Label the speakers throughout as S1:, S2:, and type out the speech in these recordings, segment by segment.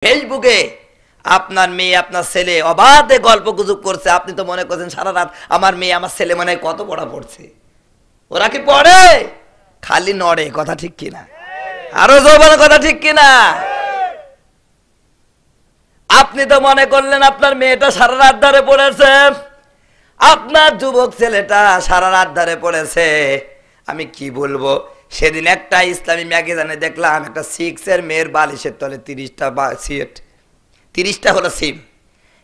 S1: ফেসবুকে আপনার মেয়ে আপনার ছেলে অবাধে গল্প গুজব করছে, আপনি তো মনে করছেন সারা রাত আমার মেয়ে আমার ছেলে মনে হয় কত পড়া পড়ছে। ওরা কি পড়ে? খালি নড়ে। কথা ঠিক কিনা? আরো জোরে কথা ঠিক কিনা? আপনি তো মনে করলেন আপনার মেয়েটা সারা রাত ধরে পড়েছে, আপনার যুবক ছেলেটা সারা রাত ধরে পড়েছে। আমি কি বলবো, সেদিন একটা ইসলামী ম্যাগাজিনে দেখলাম একটা 6 মেয়ের বালিশের তলে 30টা হলো সিম।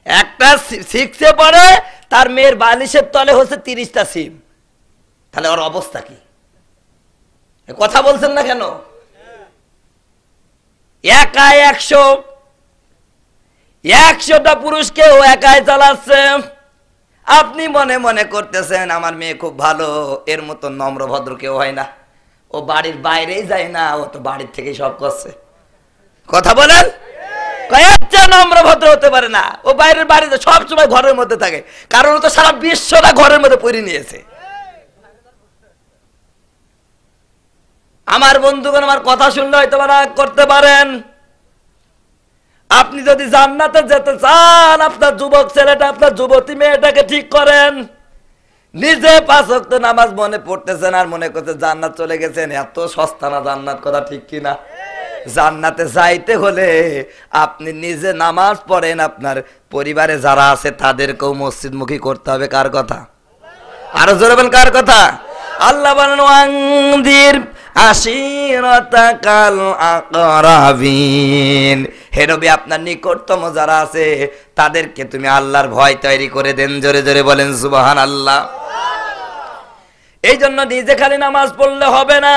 S1: একটা 6 পড়ে, তার মেয়ের বালিশের তলে হচ্ছে 30টা সিম। তাহলে ওর অবস্থা কি? কথা বলছেন না কেন? একাই 100টা পুরুষকে ও একাই চালাচ্ছে। আপনি মনে মনে করতেছেন আমার মেয়ে খুব ভালো, এর মতো নম্র ভদ্র কেউ হয় না, ও বাড়ির বাইরেই যায় না, ও তো বাড়ির থেকে সব করছে। কথা বলেন, কয়েকটা নম্র ভদ্র হতে পারে না, ও বাইরের বাড়িতে সব সময় ঘরের মধ্যে থাকে, কারণ ও তো সারা বিশ্বটা ঘরের মধ্যে পড়ে নিয়েছে। আমার বন্ধুগণ আমার কথা শুনলে হয়তো রাগ করতে পারেন। আপনি যদি জান্নাতে যেতে চান, আপনার যুবক ছেলেটা আপনার যুবতী মেয়েটাকে ঠিক করেন। নিজে 5 ওয়াক্ত নামাজ মনে পড়তেছেন আর মনে করতে জান্নাত চলে গেছেন, এত সস্তা না জান্নাত। কথা ঠিক কিনা? জান্নাতে যাইতে হলে আপনি নিজে নামাজ পড়েন, আপনার পরিবারে যারা আছে তাদেরকেও মসজিদমুখী করতে হবে। কার কথা? আরো জোরে বলেন, কার কথা? আল্লাহ বলেন ওয়ানদির আশিরাতাকাল আকরাবিন, হে নবী আপনার নিকটতম যারা আছে তাদেরকে তুমি আল্লাহর ভয় তৈরি করে দেন। জোরে জোরে বলেন সুবহানাল্লাহ। এই জন্য নিজে খালি নামাজ পড়লে হবে না,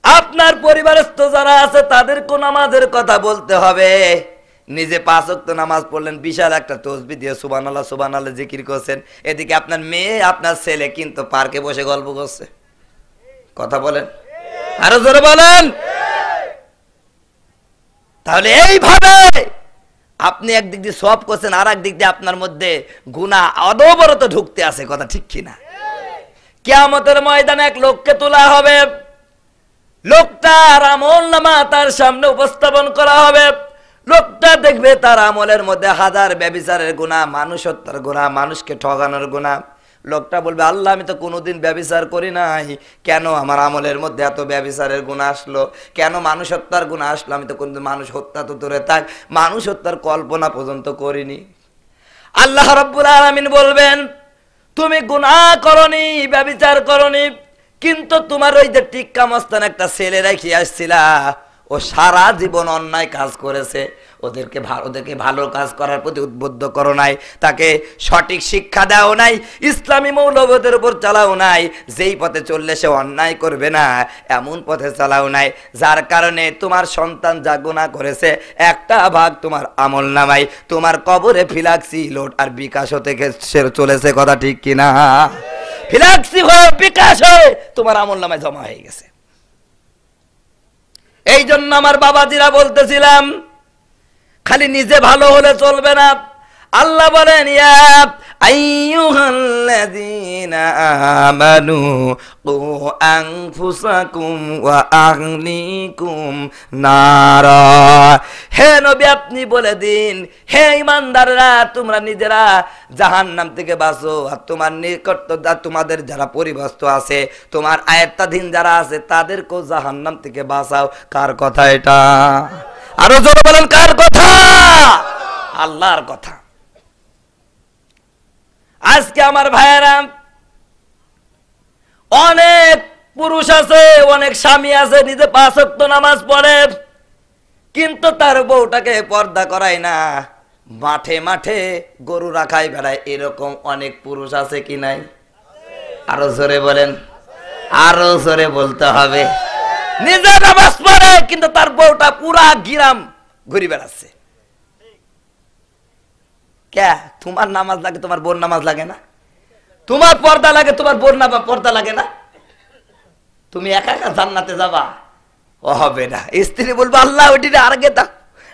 S1: আপনার পরিবারস্থ যারা আছে তাদেরকেও নামাজের কথা বলতে হবে। নিজে 5 ওয়াক্ত নামাজ পড়লেন, বিশাল একটা তাসবিহ দিয়ে সুবহানাল্লাহ সুবহানাল্লাহ জিকির করছেন, এদিকে আপনার মেয়ে আপনার ছেলে কিন্তু পার্কে বসে গল্প করছে। কথা বলেন, আরো জোরে বলেন। তাহলে এইভাবে আপনি একদিক দিয়ে সওয়াব করছেন, আর একদিক দিয়ে আপনার মধ্যে গুনাহ অনবরত ঢুকতে আছে। কথা ঠিক কিনা? কিয়ামতের ময়দানে এক লোককে তোলা হবে, লোকটার আমলনামা তার সামনে উপস্থাপন করা হবে। লোকটা দেখবে তার আমলের মধ্যে হাজার ব্যভিচারের গুনাহ, মানুষ হত্যার গুনাহ, মানুষকে ঠকানোর গুনাহ। লোকটা বলবে আল্লাহ আমি তো কোনোদিন ব্যভিচার করি নাই, কেন আমার আমলের মধ্যে এত ব্যভিচারের গুনাহ আসলো, কেন মানুষ হত্যার গুনাহ আসলো? আমি তো কোনোদিন মানুষ হত্যা তো দূরে থাক, মানুষ হত্যার কল্পনা পর্যন্ত করিনি। আল্লাহ রাব্বুল আলামিন বলবেন তুমি গুনাহ করনি, ব্যভিচার করনি, কিন্তু তোমার ওই যে টিক্কা মস্তান একটা ছেলে রেখে আসছিলা, ও সারা জীবন অন্যায় কাজ করেছে, ওদেরকে ভালো কাজ করার প্রতি উদ্বুদ্ধ করো নাই, তাকে সঠিক শিক্ষা দাও নাই, ইসলামী মৌলবোধের উপর চালাও নাই, যেই পথে চললে সে অন্যায় করবে না এমন পথে চালাও নাই, যার কারণে তোমার সন্তান যা গুনাহ করেছে একটা ভাগ তোমার আমল নামাই তোমার কবরে ফিলাক্সি লোড আর বিকাশ থেকে চলেছে। কথা ঠিক কিনা? ফিলাক্সি হয়ে বিকাশ হয়ে তোমার আমল নামায় জমা হয়ে গেছে। এই জন্য আমার বাবাজিরা বলতেছিলাম খালি নিজে ভালো হলে চলবে না। আল্লাহ বলেন ইয়া আইয়ুহাল্লাযীনা আমানু কু আনফুসাকুম ওয়া আহলিকুম নারা, হে নবী আপনি বলে দিন, হে ঈমানদাররা তোমরা নিজেরা জাহান্নাম থেকে বাঁচো, আর তোমার নিকট তোমাদের যারা পরিবস্ত আছে, তোমার আয়াত্তাধীন যারা আছে তাদেরকেও জাহান্নাম থেকে বাঁচাও। কার কথা এটা? আরো জোরে বলেন, কার কথা? আল্লাহর কথা। আজকে আমার ভাইয়েরা, অনেক পুরুষ আছে, অনেক স্বামী আছে, নিজে 5 ওয়াক্ত নামাজ পড়ে, কিন্তু তার বউটাকে পর্দা করায় না, মাঠে মাঠে গরু রাখায় বেড়ায়। এরকম অনেক পুরুষ আছে কি নাই? আরো জোরে বলেন, আরো জোরে বলতে হবে। নিজে নামাজ পড়ে কিন্তু তার বউটা পুরা গ্রাম ঘুরে বেড়াচ্ছে। কে? তোমার নামাজ লাগে, তোমার বোন নামাজ লাগে না? তোমার পর্দা লাগে, তোমার বোন পর্দা লাগে না? তুমি একা একা জান্নাতে যাবা? ও হবে না। স্ত্রী বলবো আল্লাহ ওইটা আগে দাও,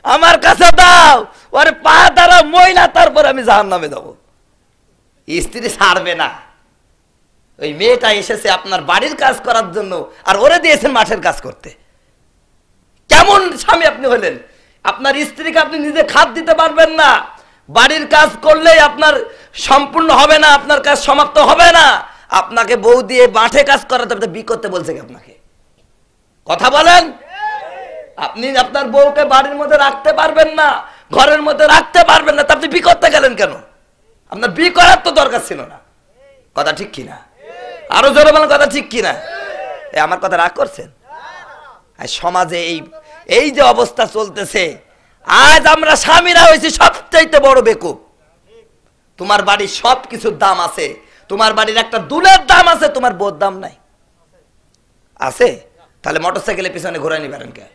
S1: আমার কাছে দাও, ওর পা দ্বারা ময়লা, তারপর আমি জাহান্নামে যাবো। স্ত্রী ছাড়বে না। ওই মেয়েটা এসেছে আপনার বাড়ির কাজ করার জন্য, আর ওরে দিয়েছেন মাঠের কাজ করতে। কেমন স্বামী আপনি হলেন? আপনার স্ত্রীকে আপনি নিজে খাদ দিতে পারবেন না, বাড়ির কাজ করলেই আপনার সম্পূর্ণ হবে না, আপনার কাজ সমাপ্ত হবে না। আপনাকে বউ দিয়ে মাঠে কাজ করাতে হবে। বি করতে বলছে কি আপনাকে? কথা বলেন। আপনি আপনার বউকে বাড়ির মধ্যে রাখতে পারবেন না, ঘরের মধ্যে রাখতে পারবেন না, তা আপনি বি করতে গেলেন কেন? আপনার বি করার তো দরকার ছিল না। কথা ঠিক কিনা? আরো জোরে বলেন কথা ঠিক কিনা? আমার কথা রাগ করছেন? সমাজে এই যে অবস্থা চলতেছে, আজ আমরা স্বামীরা হয়েছি সবচাইতে বড় বেকুব। তোমার বাড়ির সব কিছুর দাম আছে, তোমার বাড়ির একটা দুলের দাম আছে, তোমার বউর দাম নাই আছে? তাহলে মোটরসাইকেলের পিছনে ঘোরানি পারেন কে?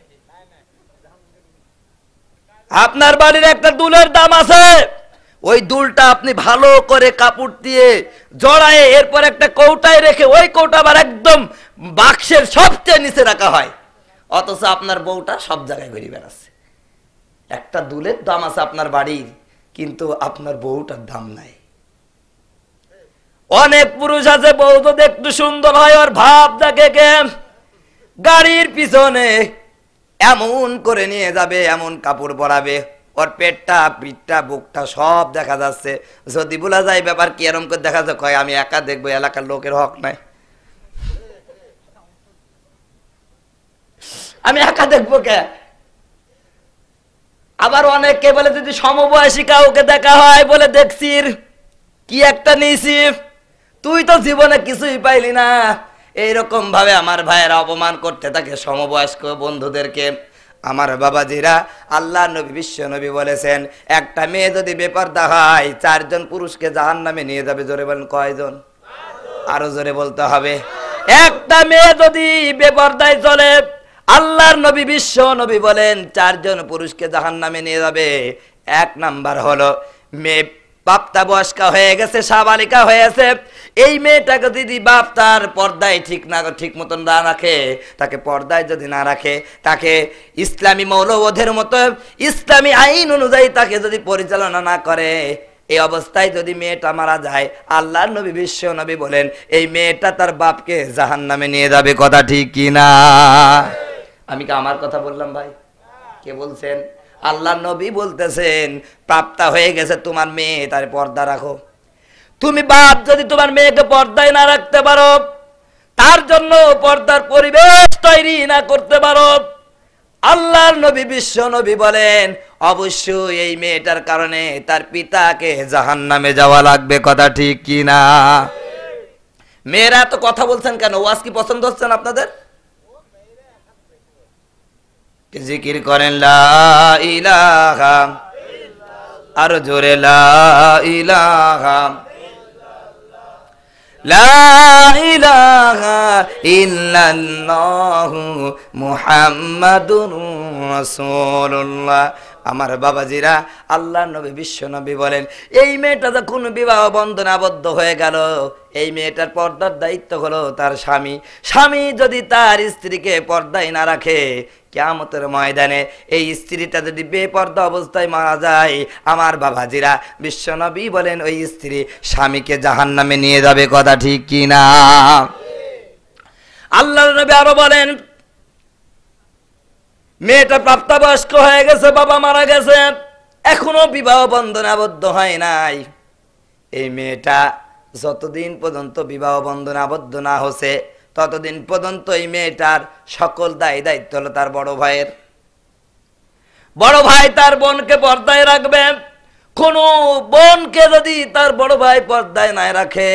S1: আপনার বাড়ির একটা দুলের দাম আছে, ওই দুলটা আপনি ভালো করে কাপড় দিয়ে জড়ায়ে এরপর একটা কৌটায় রেখে ওই কৌটা আবার একদম বাক্সের সবচেয়ে নিচে রাখা হয়, অথচ আপনার বউটা সব জায়গায় ঘুরে বেড়াচ্ছে। একটা দুলের দাম আছে আপনার বাড়ির, কিন্তু আপনার বউটার দাম নাই। অনেক পুরুষ আছে বউ তো একটু সুন্দর হয়, ওর ভাব দেখে কে গাড়ির পিছনে এমন করে নিয়ে যাবে, এমন কাপড় পরাবে, ওর পেটটা পিঠটা বুকটা সব দেখা যাচ্ছে। যদি বলা যায় ব্যাপার কি এরকম করে দেখা যায়, কয় আমি একা দেখবো, এলাকার লোকের হক নাই, আমি একা দেখবো কে? আবার অনেকে বলে যদি সমবয়সী কাউকে দেখা হয়, বলে দেখছি কি একটা নিয়েছি, তুই তো জীবনে কিছুই পাইলি না। এইরকম ভাবে আমার ভাইয়েরা অপমান করতে থাকে সমবয়স্ক বন্ধুদেরকে। আমার বাবাজিরা, আল্লাহ নবী বিশ্ব নবী বলেছেন, একটা মেয়ে যদি বেপরদা হয় 4 জন পুরুষকে জাহান্নামে নিয়ে যাবে। জোরে বলেন কয়জন? আরো জোরে বলতে হবে। একটা মেয়ে যদি বেপরদায় চলে, আল্লাহর নবী বিশ্ব নবী বলেন 4 জন পুরুষকে জাহান্নামে নিয়ে যাবে। 1 নাম্বার হলো মেয়ে বাপ্তা বয়স্কা হয়ে গেছে, সাবালিকা হয়েছে। এই মেয়েটাকে যদি বাপ তার পর্দায় ঠিক মতন না রাখে, তাকে পর্দায় যদি না রাখে, তাকে ইসলামী মৌলবোধের মতো ইসলামী আইন অনুযায়ী তাকে যদি পরিচালনা না করে, এই অবস্থায় যদি মেয়েটা মারা যায়, আল্লাহর নবী বিশ্ব নবী বলেন এই মেয়েটা তার বাপকে জাহান্নামে নিয়ে যাবে। কথা ঠিক কিনা? আমি কি আমার কথা বললাম ভাই? কে বলছেন? আল্লাহ নবী বলতেছেন প্রাপ্তা হয়ে গেছে তোমার মেয়ে, তার পর্দা রাখো। তুমি বাপ যদি তোমার মেয়েকে পর্দায় না রাখতে পারো, তার জন্য পর্দার পরিবেশ তৈরি না করতে পারো, আল্লাহর নবী বিশ্ব নবী বলেন অবশ্যই এই মেয়েটার কারণে তার পিতাকে জাহান্নামে যাওয়া লাগবে। কথা ঠিক কিনা? মেয়েরা তো কথা বলছেন কেন? ওয়াজ কি পছন্দ হচ্ছে না আপনাদের? জিকির করেন লা ইলাহা, আরো জোরে লা ইলাহা, লা ইলাহা ইল্লাল্লাহু মুহাম্মাদুর রাসূলুল্লাহ। আমার বাবাজিরা, আল্লাহ নবী বিশ্ব নবী বলেন এই মেয়েটা যখন বিবাহ বন্ধনে আবদ্ধ হয়ে গেল, এই মেয়েটার পর্দার দায়িত্ব হলো তার স্বামী। স্বামী যদি তার স্ত্রীকে পর্দায় না রাখে, কিয়ামতের ময়দানে এই স্ত্রীটা যদি বেপর্দা অবস্থায় মারা যায়, আমার বাবাজিরা বিশ্ব নবী বলেন ওই স্ত্রী স্বামীকে জাহান্নামে নিয়ে যাবে। কথা ঠিক কিনা? আল্লাহ নবী আরো বলেন মেয়েটা প্রাপ্তবয়স্ক হয়ে গেছে, বাবা মারা গেছে, এখনো বিবাহ বন্ধনে আবদ্ধ হয় নাই। এই মেয়েটা যতদিন পর্যন্ত বিবাহ বন্ধনে আবদ্ধ না হচ্ছে, ততদিন পর্যন্ত এই মেয়েটার সকল দায় দায়িত্ব হলো তার বড় ভাইয়ের। বড় ভাই তার বোনকে পর্দায় রাখবে। কোন বোনকে যদি তার বড় ভাই পর্দায় না রাখে,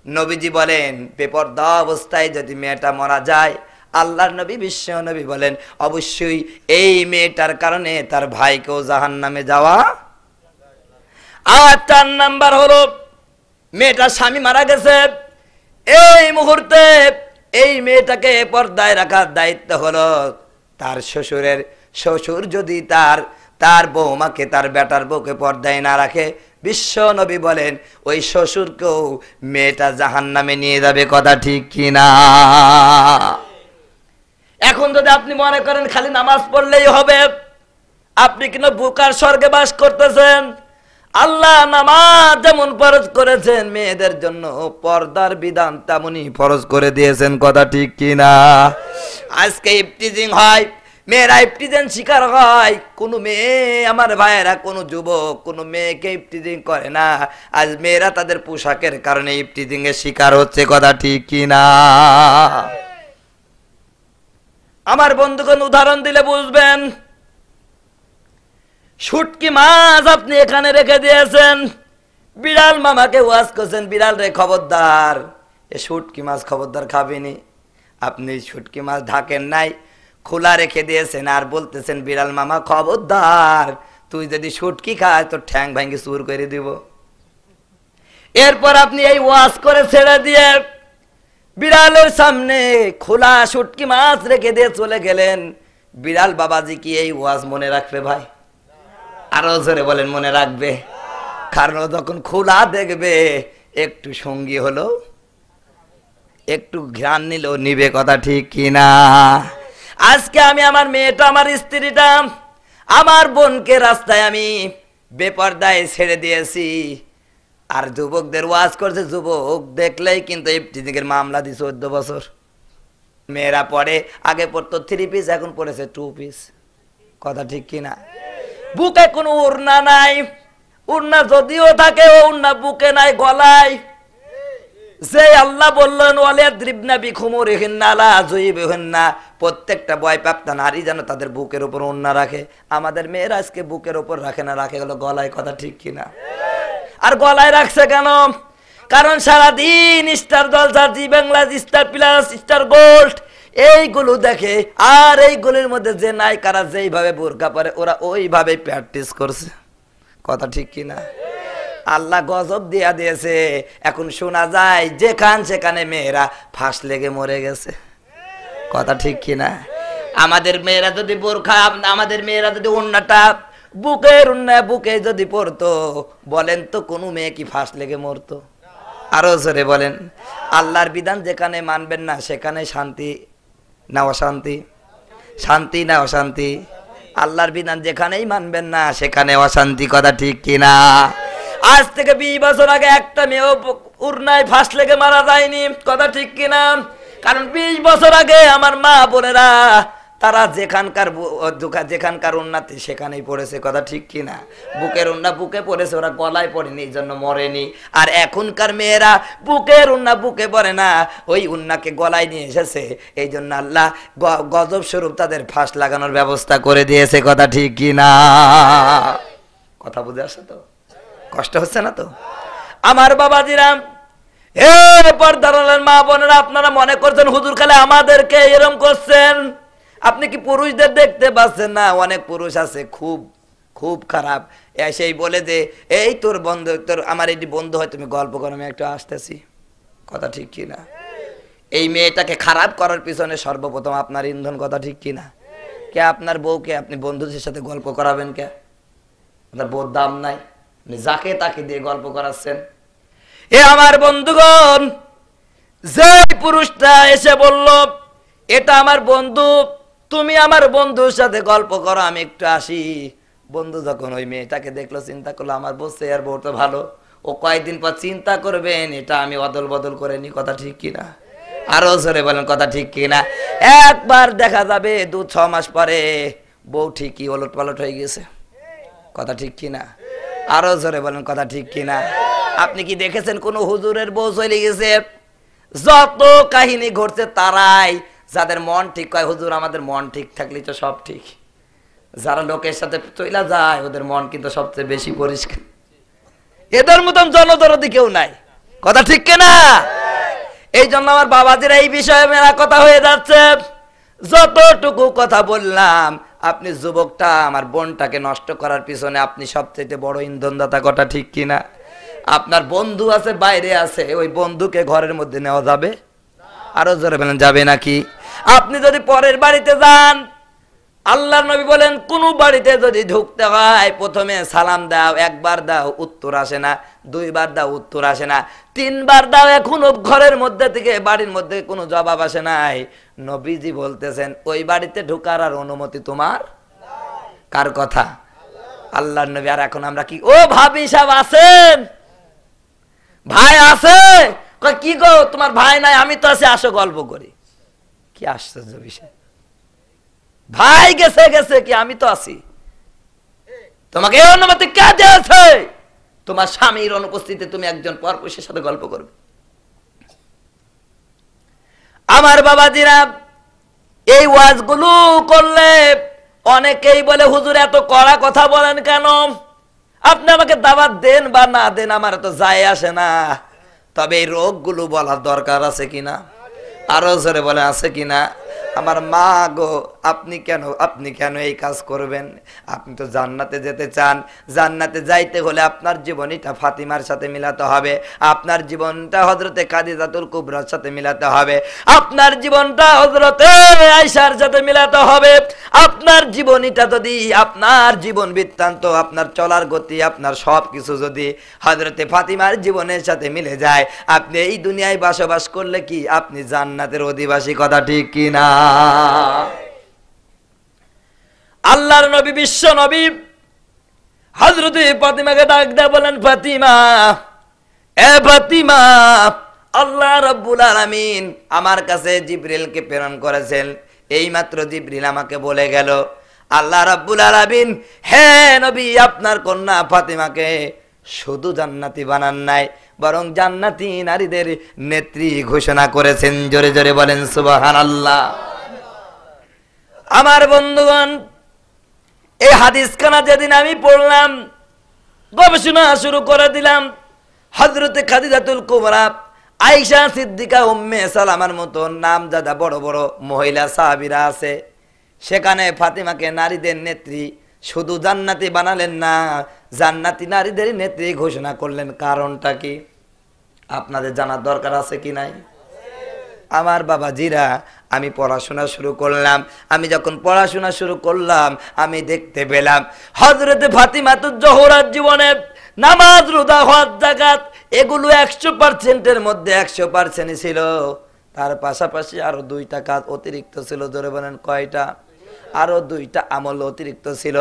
S1: নবীজি বলেন বেপর্দা অবস্থায় যদি মেয়েটা মারা যায়, আল্লাহর নবী বিশ্ব নবী বলেন অবশ্যই এই মেয়েটার কারণে তার ভাইকেও জাহান্নামে যাওয়া। আর 4 নাম্বার হলো মেয়েটার স্বামী মারা গেছে, এই মুহূর্তে এই মেয়েটাকে পর্দায় রাখার দায়িত্ব হলো তার শ্বশুরের। শ্বশুর যদি তার বৌমাকে, তার বেটার বউকে পর্দায় না রাখে, বিশ্ব নবী বলেন ওই শ্বশুরকেও মেয়েটা জাহান্নামে নিয়ে যাবে। কথা ঠিক কিনা? এখন যদি আপনি মনে করেন খালি নামাজ পড়লেই হবে, আপনি কিন্তু বুকার স্বর্গে বাস করতেছেন। আল্লাহ নামাজ যেমন ফরজ করেছেন মেয়েদের জন্য, পর্দার বিধান তেমনই ফরজ করে দিয়েছেন। কথা ঠিক কিনা? আজকে ইফতিজিং হয়, মেয়েরা ইফটিজিং শিকার হয়, কোনো মেয়ে আমার ভাইয়েরা, কোনো যুবক কোনো মেয়েকে ইফটিজিং করে না। আজ মেয়েরা তাদের পোশাকের কারণে ইফটিজিং এর শিকার হচ্ছে, কথা ঠিক কিনা? আমার বন্ধুগণ উদাহরণ দিলে বুঝবেন। শুটকি মাছ আপনি এখানে রেখে দিয়েছেন, বিড়াল মামাকে ওয়াজ করছেন, বিড়াল রে খবরদার এ শুটকি মাছ খবরদার খাবেনি। আপনি শুটকি মাছ ঢাকেন নাই, খোলা রেখে দিয়েছেন, আর বলতেছেন বিড়াল মামা খবরদার তুই যদি শুটকি খাস তোর ঠ্যাং ভাঙ্গি চুর করে দিব। এরপর আপনি এই ওয়াজ করে ছেড়ে দিয়ে বিড়ালের সামনে খোলা শুটকি মাছ রেখে দিয়ে চলে গেলেন। বিড়াল বাবাজি কি এই ওয়াজ মনে রাখবে ভাই? আরো জোরে বলেন, মনে রাখবে? কারণ যখন খোলা দেখবে একটু সঙ্গী হলো, একটু ঘ্রাণ নিল নিবে, কথা ঠিক কিনা? আজকে আমি আমার মেয়েটা, আমার স্ত্রীটা, আমার বোনকে রাস্তায় আমি বেপরদায় ছেড়ে দিয়েছি, আর যুবকদের ওয়াজ করছে। যুবক দেখলেই কিন্তু ইফটিজিংয়ের মামলা দিছে 14 বছর। মেয়েরা পড়ে, আগে পড়তো 3 পিস, এখন পড়েছে 2 পিস, কথা ঠিক কিনা? বুকে কোনো ওড়না নাই, ওড়না যদিও থাকে ও ওড়না বুকে নাই, গলায়। যে আল্লাহ বললেন ওয়ালিয়াদরিবনা বিখুমুরিহিন্না লা যুইবিহিন্না, প্রত্যেকটা ভয়প্রাপ্ত নারী যেন তাদের বুকের উপর ওড়না রাখে। আমাদের মেয়েরা আজকে বুকের উপর রাখে না, রাখে গেল গলায়, কথা ঠিক কিনা? আর গলায় রাখছে কেন? কারণ সারাদিন Star Jalsha, Zee Bangla, Star Plus, Star Gold এইগুলো দেখে, আর এইগুলোর মধ্যে যে নায়িকারা যেইভাবে বোরকা পরে ওরা ওইভাবে প্র্যাকটিস করছে, কথা ঠিক কিনা? আল্লাহ গজব দিয়া দিয়েছে। এখন শোনা যায় যেখান সেখানে মেয়েরা ফাঁস লেগে মরে গেছে, কথা ঠিক কিনা? আমাদের মেয়েরা যদি বোরখা, আমাদের মেয়েরা যদি ওড়নাটা বুকের ওড়না বুকে যদি পড়তো, বলেন তো কোনো মেয়ে কি ফাঁস লেগে মরতো? আরো জোরে বলেন। আল্লাহর বিধান যেখানে মানবেন না সেখানে শান্তি না অশান্তি? শান্তি না অশান্তি? আল্লাহর বিধান যেখানেই মানবেন না সেখানে অশান্তি, কথা ঠিক কিনা? আজ থেকে 20 বছর আগে একটা মেয়েও উড়নায় ফাঁস লেগে মারা যায়নি, কথা ঠিক কিনা? কারণ 20 বছর আগে আমার মা বোনেরা তারা যেখানকার উন্নতি সেখানেই পড়েছে, কথা ঠিক কিনা? বুকের উন্না বুকে পড়েছে, ওরা গলায় পড়েনি, এই জন্য মরেনি। আর এখনকার মেয়েরা বুকের উন্না বুকে পড়ে না, ওই উন্নাকে গলায় নিয়ে এসেছে, এই জন্য আল্লাহ গজব স্বরূপ তাদের ফাঁস লাগানোর ব্যবস্থা করে দিয়েছে, কথা ঠিক কিনা? কথা বুঝে আসে তো? কষ্ট হচ্ছে না তো? আমার বাবাজিরা, হে পর্দার মা বোনেরা, আপনারা মনে করছেন হুজুর খালে আমাদেরকে এরকম করছেন? আপনি কি পুরুষদের দেখতে পাচ্ছেন না? অনেক পুরুষ আছে খুব খুব খারাপ, এসেই বলে যে এই তোর বন্ধু, তোর আমার এটি বন্ধু হয়, তুমি গল্প করো, আমি একটু আসতেছি, কথা ঠিক কিনা? এই মেয়েটাকে খারাপ করার পিছনে সর্বপ্রথম আপনার ইন্ধন, কথা ঠিক কিনা? কে আপনার বউকে আপনি বন্ধুদের সাথে গল্প করাবেন? কে আপনার বউর দাম নাই, আপনি যাকে তাকে দিয়ে গল্প করাচ্ছেন। এ আমার বন্ধুগণ, যে পুরুষটা এসে বলল এটা আমার বন্ধু, তুমি আমার বন্ধুর সাথে গল্প করো, আমি একটু আসি। বন্ধু যখন ওই মেয়েটাকে দেখলো, চিন্তা করলো আমার বসে আর বউ তো ভালো, ও কয়েকদিন পর চিন্তা করবেন এটা আমি অদল বদল করে নি, কথা ঠিক কিনা? আরো জোরে বলেন, কথা ঠিক কিনা? একবার দেখা যাবে 2-6 মাস পরে বউ ঠিকই ওলট পালট হয়ে গেছে, কথা ঠিক কিনা? আরো জোরে বলেন, কথা ঠিক কিনা? আপনি কি দেখেছেন কোন হুজুরের বউ চলে গেছে? যত কাহিনী ঘটছে তারাই যাদের মন ঠিক কয় হুজুর আমাদের মন ঠিক থাকলে তো সব ঠিক। যারা লোকের সাথে চইলা যায় ওদের মন কিন্তু সবচেয়ে বেশি পরিষ্কার। এদের মতন জনদরদি কেউ নাই, কথা ঠিক কিনা? এই জন্য আমার বাবাদের এই বিষয়ে মেলা কথা হয়ে যাচ্ছে। যতটুকু কথা বললাম, আপনি যুবকটা আমার বোনটাকে নষ্ট করার পিছনে আপনি সবচেয়ে বড় ইন্ধনদাতা, কথা ঠিক কিনা? আপনার বন্ধু আছে বাইরে আছে, ওই বন্ধুকে ঘরের মধ্যে নেওয়া যাবে? আরো জোরে বলেন, যাবে নাকি? আপনি যদি পরের বাড়িতে যান, আল্লাহর নবী বলেন কোন বাড়িতে যদি ঢুকতে হয় প্রথমে সালাম দাও, একবার দাও উত্তর আসে না, 2 বার দাও উত্তর আসে না, 3 বার দাও এখনো ঘরের মধ্যে থেকে বাড়ির মধ্যে কোনো জবাব আসে নাই। নবীজি বলতেছেন ওই বাড়িতে ঢোকার আর অনুমতি তোমার কার কথা? আল্লাহর নবী। আর এখন আমরা কি, ও ভাবি সাহেব আছেন, ভাই আছে, কি গো তোমার ভাই নাই? আমি তো আছি, আসো গল্প করি। কি আশ্চর্য বিষয়! ভাই গেছে গেছে, কি আমি তো আছি। তোমাকে এই অনুমতি কে দিয়েছে? তোমার স্বামীর অনুপস্থিতিতে তুমি একজন পরপুরুষের সাথে গল্প করবে? আমার বাবাজিরা, এই ওয়াজগুলো করলে অনেকেই বলে হুজুর এত কড়া কথা বলেন কেন? আপনি আমাকে দাওয়াত দেন বা না দেন আমার তো যায় আসে না, তবে এই রোগগুলো বলার দরকার আছে কিনা? আরো জোরে বলে আছে কিনা? আমার মা গো, আপনি কেন এই কাজ করবেন? আপনি তো জান্নাতে যেতে চান। জান্নাতে যাইতে হলে আপনার জীবনীটা ফাতিমার সাথে মিলাতে হবে, আপনার জীবনটা হযরতে খাদিজাতুল কুবরার সাথে মিলাতে হবে, আপনার জীবনটা হযরতে আয়েশার সাথে মিলাতে হবে। আপনার জীবনীটা যদি, আপনার জীবন বৃত্তান্ত, আপনার চলার গতি, আপনার সবকিছু যদি হযরতে ফাতিমার জীবনের সাথে মিলে যায়, আপনি এই দুনিয়ায় বসবাস করলে কি আপনি জান্নাতের অধিবাসী? কথা ঠিক কিনা? আল্লাহর নবী, বিশ্ব নবী হযরতে ফাতিমাকে ডাক দিয়ে বলেন, ফাতিমা, এ ফাতিমা, আল্লাহ রাব্বুল আলামিন আমার কাছে জিবরিলকে প্রেরণ করেছেন। এইমাত্র জিবরিল আমাকে বলে গেল আল্লাহ রাব্বুল আলামিন, হে নবী, আপনার কন্যা ফাতিমাকে শুধু জান্নাতি বানান নাই, বরং জান্নাতি নারীদের নেত্রী ঘোষণা করেছেন। জোরে জোরে বলেন সুবহানাল্লাহ। আমার বন্ধুগণ, এই হাদিসখানা যেদিন আমি পড়লাম, গবেষণা শুরু করে দিলাম, হযরতে খাদিজাতুল কুবরা, আয়েশা সিদ্দিকা, উম্মে সালামার মতো নামজাদা বড় বড় মহিলা সাহাবীরা আছে, সেখানে ফাতিমাকে নারীদের নেত্রী শুধু জান্নাতি বানালেন না, জান্নাতি নারীদের নেত্রী ঘোষণা করলেন। কারণটা কি আপনাদের জানার দরকার আছে কি নাই? আমার বাবাজিরা, আমি পড়াশোনা শুরু করলাম। আমি যখন পড়াশোনা শুরু করলাম, আমি দেখতে পেলাম হযরতে ফাতিমাতুজ জোহরার জীবনে নামাজ, রোজা, হজ, যাকাত এগুলো 100%-এর মধ্যে 100% ছিল। তার পাশাপাশি আরো 2টা কাজ অতিরিক্ত ছিল। জোরে বলেন কয়টা? আরো 2টা আমল অতিরিক্ত ছিল।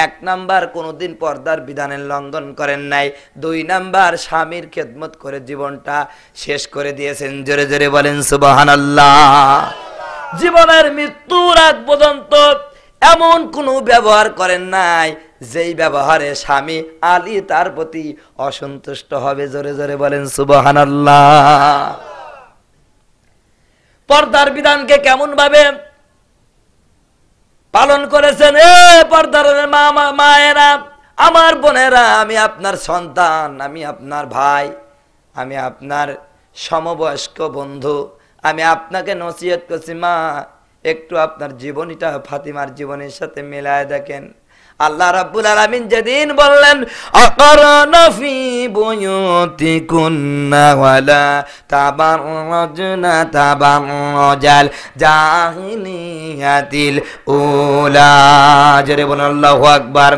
S1: 1 নাম্বার, কোনোদিন পর্দার বিধানের লঙ্ঘন করেন নাই। 2 নাম্বার, স্বামীর খেদমত করে জীবনটা শেষ করে দিয়েছেন। জোরে জোরে বলেন সুবহানাল্লাহ। জীবনের মৃত্যুর আগ পর্যন্ত এমন কোনো ব্যবহার করেন নাই যেই ব্যবহারে স্বামী আলী তার প্রতি অসন্তুষ্ট হবে। জোরে জোরে বলেন সুবহানাল্লাহ। পর্দার বিধানকে কেমন ভাবে পালন করেছেন? এ পর্দার মায়েরা, আমার বোনেরা, আমি আপনার সন্তান, আমি আপনার ভাই, আমি আপনার সমবয়স্ক বন্ধু, আমি আপনাকে নসিহত করছি, মা, একটু আপনার জীবনীটা ফাতিমার জীবনের সাথে মিলায় দেখেন। আল্লাহ রাব্বুল আলামিন যেদিন বললেন, আকারনা ফি বুয়ুতিকুন্না ওয়ালা তাবাররাজনা তাবাররাজাল জাহিলিয়াতিল উলা, জোরে বলুন আল্লাহু আকবার।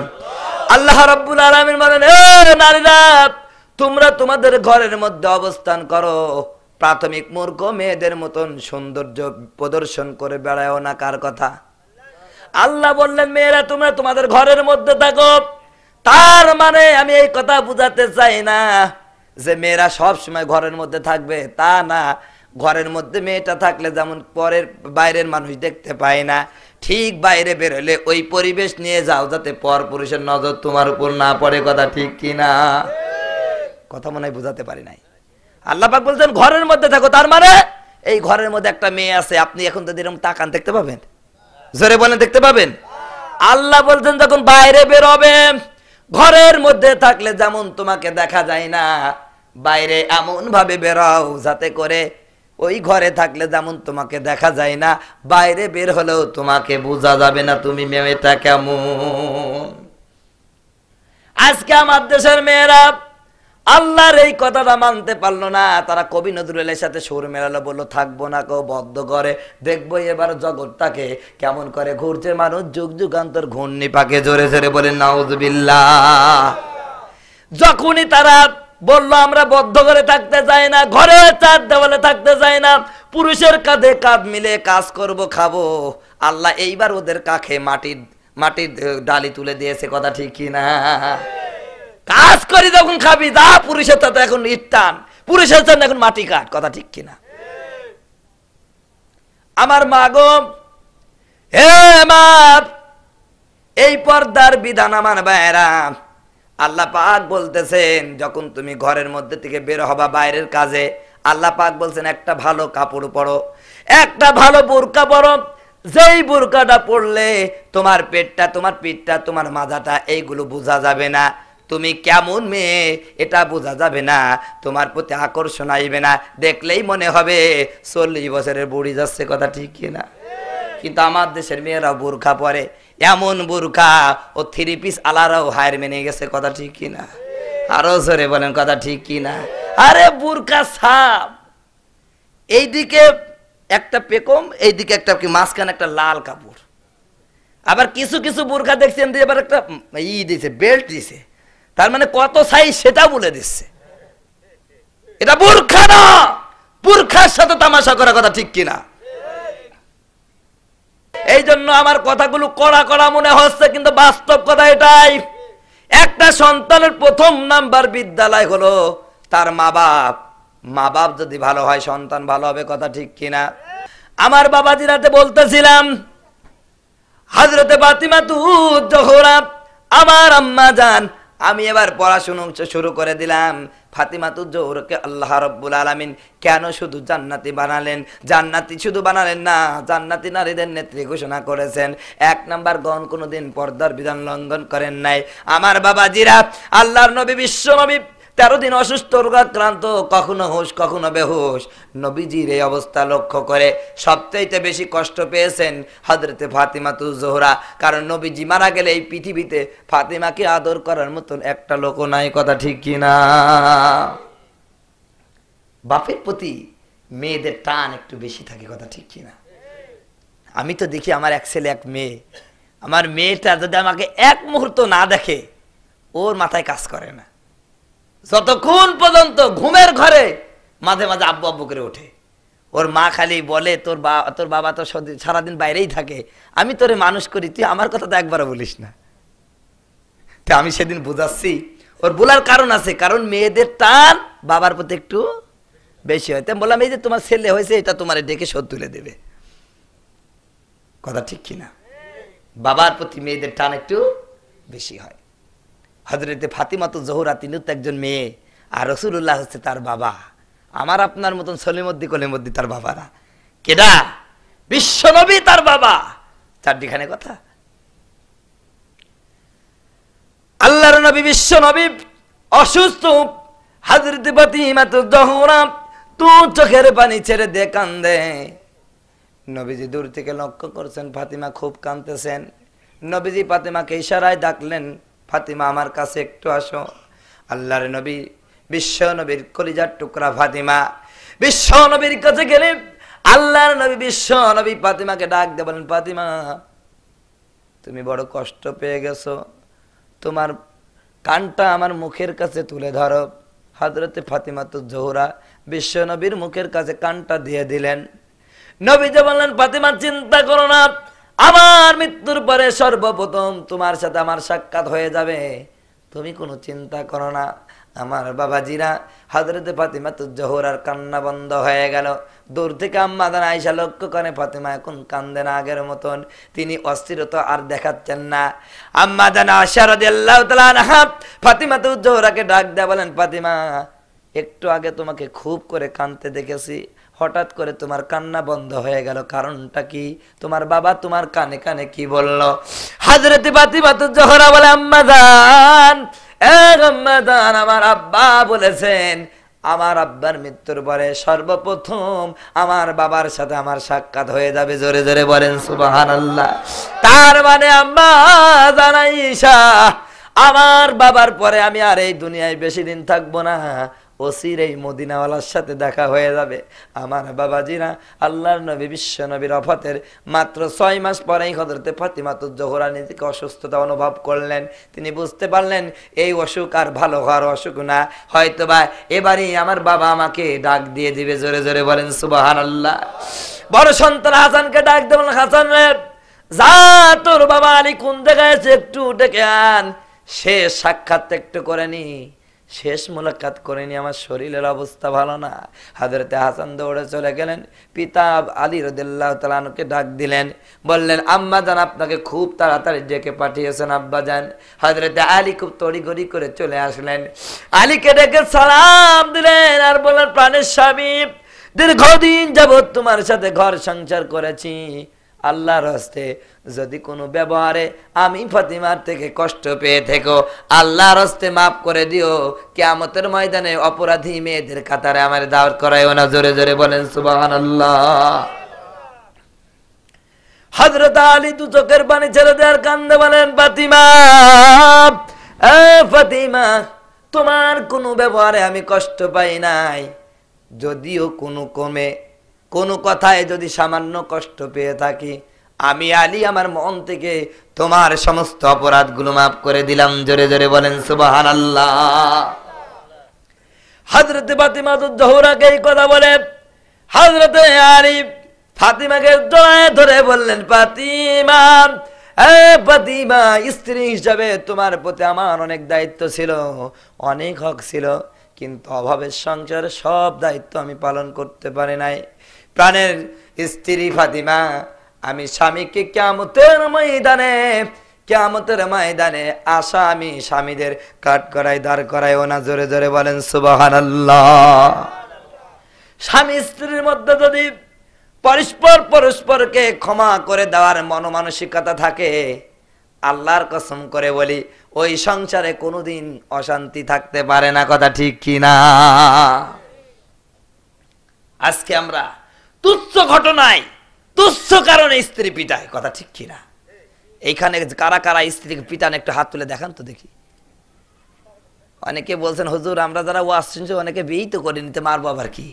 S1: আল্লাহ রাব্বুল আলামিন বলেন, এ নারীরা, তোমরা তোমাদের ঘরের মধ্যে অবস্থান করো, প্রাথমিক মূর্খ মেয়েদের মতন সৌন্দর্য প্রদর্শন করে বেড়ায়ও না। কার কথা? আল্লাহ বললেন, মেয়েরা তোমরা তোমাদের ঘরের মধ্যে থাকো। তার মানে আমি এই কথা বুঝাতে চাই না যে মেয়েরা সব সময় ঘরের মধ্যে থাকবে, তা না। ঘরের মধ্যে মেয়েটা থাকলে যেমন পরের বাইরের মানুষ দেখতে পায় না, ঠিক বাইরে বেরোলে ওই পরিবেশ নিয়ে যাও যাতে পর পুরুষের নজর তোমার উপর না পড়ে। কথা ঠিক কিনা? কথা মনে হয় বুঝাতে পারি নাই। আল্লাহ পাক বলছেন ঘরের মধ্যে থাকো, তার মানে এই ঘরের মধ্যে একটা মেয়ে আছে, আপনি এখন তো এরকম তাকান, দেখতে পাবেন? জোরে বলেন, দেখতে পাবেন? আল্লাহ বলছেন যখন বাইরে বের হবে, ঘরের মধ্যে থাকলে যেমন তোমাকে দেখা যায় না, বাইরে এমন ভাবে বেরাও যাতে করে ওই ঘরে থাকলে যেমন তোমাকে দেখা যায় না, বাইরে বের হলেও তোমাকে বোঝা যাবে না তুমি মেয়েটা কেমন। আজকে আমার দেশের মেয়েরা আল্লাহর এই কথাটা মানতে পারলো না। তারা কবি নজরুলের সাথে সুর মেলালো, বললো থাকবো না কেউ বদ্ধ করে, দেখবো এবার জগৎটাকে কেমন করে ঘুরছে মানুষ, যুগ যুগান্তর ঘূর্ণি পাকে। জোরে জোরে বলেন নাউজুবিল্লাহ। যখনই তারা বললো আমরা বদ্ধ করে থাকতে চাই না, ঘরে 4 দেওয়ালে থাকতে চাই না, পুরুষের কাঁধে কাঁধ মিলে কাজ করব, খাবো, আল্লাহ এইবার ওদের কাছে মাটির ডালি তুলে দিয়েছে। কথা ঠিক কিনা? কাজ করি যখন খাবি, যা পুরুষের সাথে এখন ইটান, পুরুষের জন্য এখন মাটি কাট। কথা ঠিক কিনা? আমার মা গো, হে মা, এই পর্দার বিধান আমার ভাইয়েরা, আল্লাহ পাক বলতেছেন যখন তুমি ঘরের মধ্যে থেকে বের হবা বাইরের কাজে, আল্লাহ পাক বলছেন একটা ভালো কাপড় পরো, একটা ভালো বোরকা পরো। যেই বোরকাটা পরলে তোমার পেটটা, তোমার পিঠটা, তোমার মাথাটা এইগুলো বোঝা যাবে না, তুমি কেমন মেয়ে এটা বোঝা যাবে না, তোমার প্রতি আকর্ষণ আইবে না, দেখলেই মনে হবে 40 বছরের বুড়ি যাচ্ছে। কথা ঠিক কিনা? কিন্তু আমার দেশের মেয়েরা বোরখা পরে, এমন বোরখা ও 3 পিস আলারাও হায়ার মেনে গেছে। কথা ঠিক কিনা? আরো জোরে বলেন কথা ঠিক কিনা? আরে বোরখা ছাপ, এইদিকে একটা পেকম, এইদিকে একটা কি মাঝখানে একটা লাল কাপড়। আবার কিছু কিছু বোরখা দেখছেন যে এবার একটা দিছে, বেল্ট দিছে, তার মানে কত সাইজ সেটা বলে দিচ্ছে। এটা বোরখা না, বোরখার সাথে তামাশা করা। কথা ঠিক কিনা? এই জন্য আমার কথাগুলো কড়া কড়া মনে হচ্ছে, কিন্তু বাস্তব কথা এটাই। একটা সন্তানের প্রথম নাম্বার বিদ্যালয় হলো তার মা বাপ। মা বাপ যদি ভালো হয় সন্তান ভালো হবে। কথা ঠিক কিনা? আমার বাবাজিরাতে বলতেছিলাম, হযরতে ফাতিমাতুজ জোহরা আমার আম্মা জান, আমি এবার পড়াশোনা শুরু করে দিলাম। ফাতিমাতুজ জোহরাকে আল্লাহ রাব্বুল আলামিন কেন শুধু জান্নাতি বানালেন? জান্নাতি শুধু বানালেন না, জান্নাতি নারীদের নেত্রী ঘোষণা করেছেন। 1 নাম্বার গণ কোনোদিন পর্দার বিধান লঙ্ঘন করেন নাই। আমার বাবাজিরা, আল্লাহর নবী, বিশ্ব নবী 13 দিন অসুস্থ রোগাক্রান্ত, কখনো হুঁশ কখনো বেহুশ। নবীজির এই অবস্থা লক্ষ্য করে সবচাইতে বেশি কষ্ট পেয়েছেন হযরতে ফাতিমাতুজ জোহরা, কারণ নবীজি মারা গেলে এই পৃথিবীতে ফাতিমাকে আদর করার মতন একটা লোক নাই। কথা ঠিক কিনা? বাপের প্রতি মেয়েদের টান একটু বেশি থাকে। কথা ঠিক কিনা? আমি তো দেখি আমার এক ছেলে এক মেয়ে, আমার মেয়েটা যদি আমাকে এক মুহূর্ত না দেখে ওর মাথায় কাজ করে না, যতক্ষণ পর্যন্ত ঘুমের ঘরে মাঝে মাঝে আব্বু আব্বু করে ওঠে। ওর মা খালি বলে, তোর বাবা তো সারাদিন বাইরেই থাকে, আমি তোরে মানুষ করি, তুই আমার কথা তো একবারও বলিস না। তো আমি সেদিন বুঝাচ্ছি, ওর বলার কারণ আছে, কারণ মেয়েদের টান বাবার প্রতি একটু বেশি হয়। তাই বললাম, এই যে তোমার ছেলে হয়েছে, এটা তোমার ডেকে শোধ তুলে দেবে। কথা ঠিক কিনা? বাবার প্রতি মেয়েদের টান একটু বেশি হয়। হযরতে ফাতিমাতুজ জোহরা তিনি তো একজন মেয়ে, আর রাসূলুল্লাহ হচ্ছে তার বাবা। আমার আপনার মতন সলিমদ্দি কলিমদ্দি তার বাবা না। কেডা? বিশ্বনবী তার বাবা। চারটিখানে কথা। আল্লাহর নবী বিশ্বনবী অসুস্থ, হযরতে ফাতিমাতুজ জোহরা তো চোখের পানি ছেড়ে দিয়ে কান্দে। নবীজি দূর থেকে লক্ষ্য করছেন ফাতিমা খুব কাঁদতেছেন। নবীজি ফাতিমাকে ইশারায় ডাকলেন, ফাতিমা আমার কাছে একটু আসো। আল্লাহর নবী, বিশ্ব নবীর কলিজার টুকরা ফাতিমা, বিশ্ব নবীর কাছে গেলে আল্লাহর নবী বিশ্ব নবী ফাতিমাকে ডাক দিয়ে বলেন, ফাতিমা তুমি বড় কষ্ট পেয়ে গেছো, তোমার কানটা আমার মুখের কাছে তুলে ধরো। হযরতে ফাতিমাতুজ জোহরা বিশ্ব নবীর মুখের কাছে কানটা দিয়ে দিলেন। নবীজি বললেন, ফাতিমা চিন্তা করো না, আমার মৃত্যুর পরে সর্বপ্রথম তোমার সাথে আমার সাক্ষাৎ হয়ে যাবে, তুমি কোনো চিন্তা করো না। আমার বাবাজিরা, হযরতে ফাতিমাতুজ জোহরার কান্না বন্ধ হয়ে গেল। দূর থেকে আম্মা জান আয়েশা লক্ষ্য করে ফাতিমা এখন কান্দে না আগের মতন, তিনি অস্থিরতা আর দেখাচ্ছেন না। আম্মা জান আয়েশা রাদিয়াল্লাহু তাআলা আনহা ফাতিমাতুজ জোহরাকে ডাক দেয়া বলেন, ফাতিমা একটু আগে তোমাকে খুব করে কাঁদতে দেখেছি, হঠাৎ করে তোমার কান্না বন্ধ হয়ে গেল, কারণটা কি? তোমার বাবা তোমার কানে কানে কি বলল? হযরতে ফাতিমাতুজ জোহরা বলে, আম্মা জান, আম্মা জান, আমার আব্বা বলেছেন আমার আব্বার মৃত্যুর পরে সর্বপ্রথম আমার বাবার সাথে আমার সাক্ষাৎ হয়ে যাবে। জোরে জোরে বলেন সুবহানাল্লাহ। তার মানে আম্মা জান আয়েশা, আমার বাবার পরে আমি আর এই দুনিয়ায় বেশি দিন থাকবো না, অচিরেই মদিনাওয়ালার সাথে দেখা হয়ে যাবে। আমার বাবাজিরা, আল্লাহর নবী বিশ্ব নবীর ওফাতের মাত্র 6 মাস পরেই হযরতে ফাতিমাতুজ জোহরা নিজেকে অসুস্থতা অনুভব করলেন। তিনি বুঝতে পারলেন এই অসুখ আর ভালো হওয়ার অসুখ না, হয়তোবা এবারই আমার বাবা আমাকে ডাক দিয়ে দিবে। জোরে জোরে বলেন সুবহানাল্লাহ। বড় সন্তান হাসানকে ডাক দেবেন, হাসান রে যা, তোর বাবা আলী কোন জায়গায় আছে একটু ডেকে আন, সে সাক্ষাৎ একটু করে নি। শেষ মোলাকাত করেনি, আমার শরীরের অবস্থা ভালো না। হযরতে হাসান দৌড়ে চলে গেলেন, পিতা আলী রাদিয়াল্লাহু তাআলা আনহুকে ডাক দিলেন, বললেন আম্মা জান আপনাকে খুব তাড়াতাড়ি ডেকে পাঠিয়েছেন আব্বা জান। হযরতে আলী খুব তড়িঘড়ি করে চলে আসলেন, আলীকে ডেকে সালাম দিলেন আর বললেন প্রাণের স্বামী, দীর্ঘদিন যাবৎ তোমার সাথে ঘর সংসার করেছি, আল্লাহর হস্তে যদি কোনো ব্যবহারে আমি ফাতিমার থেকে কষ্ট পেয়ে থেকো আল্লাহর হস্তে মাফ করে দিও, কিয়ামতের ময়দানে অপরাধী মেয়েদের কাতারে আমার দাওয়াত করায়ও না। জোরে জোরে বলেন সুবহানাল্লাহ। হযরত আলী দু চোখের পানি ছেড়ে দেওয়ার কান্দে বলেন ফাতিমা, ফাতিমা তোমার কোনো ব্যবহারে আমি কষ্ট পাই নাই, যদিও কোনো কমে কোনো কথায় যদি সামান্য কষ্ট পেয়ে থাকি, আমি আলী আমার মন থেকে তোমার সমস্ত অপরাধগুলো মাফ করে দিলাম। জোরে জোরে বলেন সুবহানাল্লাহ। হযরতে ফাতিমা জোহরাকে এই কথা বলে হযরতে আলী ফাতিমাকে জড়ায় ধরে বললেন ফাতিমা, ফাতিমা স্ত্রী হিসাবে তোমার প্রতি আমার অনেক দায়িত্ব ছিল, অনেক হক ছিল, কিন্তু অভাবের সংসারে সব দায়িত্ব আমি পালন করতে পারি নাই। প্রাণের স্ত্রী ফাতিমা, আমি স্বামীকে কিয়ামতের ময়দানে আসামি স্বামীদের কাঠ করাই দাঁড় করাই ও না। জোরে জোরে বলেন সুবহানাল্লাহ। স্বামী স্ত্রীর মধ্যে যদি পরস্পরকে ক্ষমা করে দেওয়ার মনোমানসিকতা থাকে, আল্লাহর কসম করে বলি ওই সংসারে কোনোদিন অশান্তি থাকতে পারে না। কথা ঠিক কিনা? আজকে আমরা তুচ্ছ ঘটনায় তুচ্ছ কারণে স্ত্রী পিটায়। কথা ঠিক কিনা? এইখানে কারা কারা স্ত্রীকে পিটান একটু হাত তুলে দেখান তো দেখি। অনেকে বলছেন হুজুর আমরা যারা ওয়াজ শুনছি অনেকে বিয়েই তো করে নিতে, মারবো আবার কি?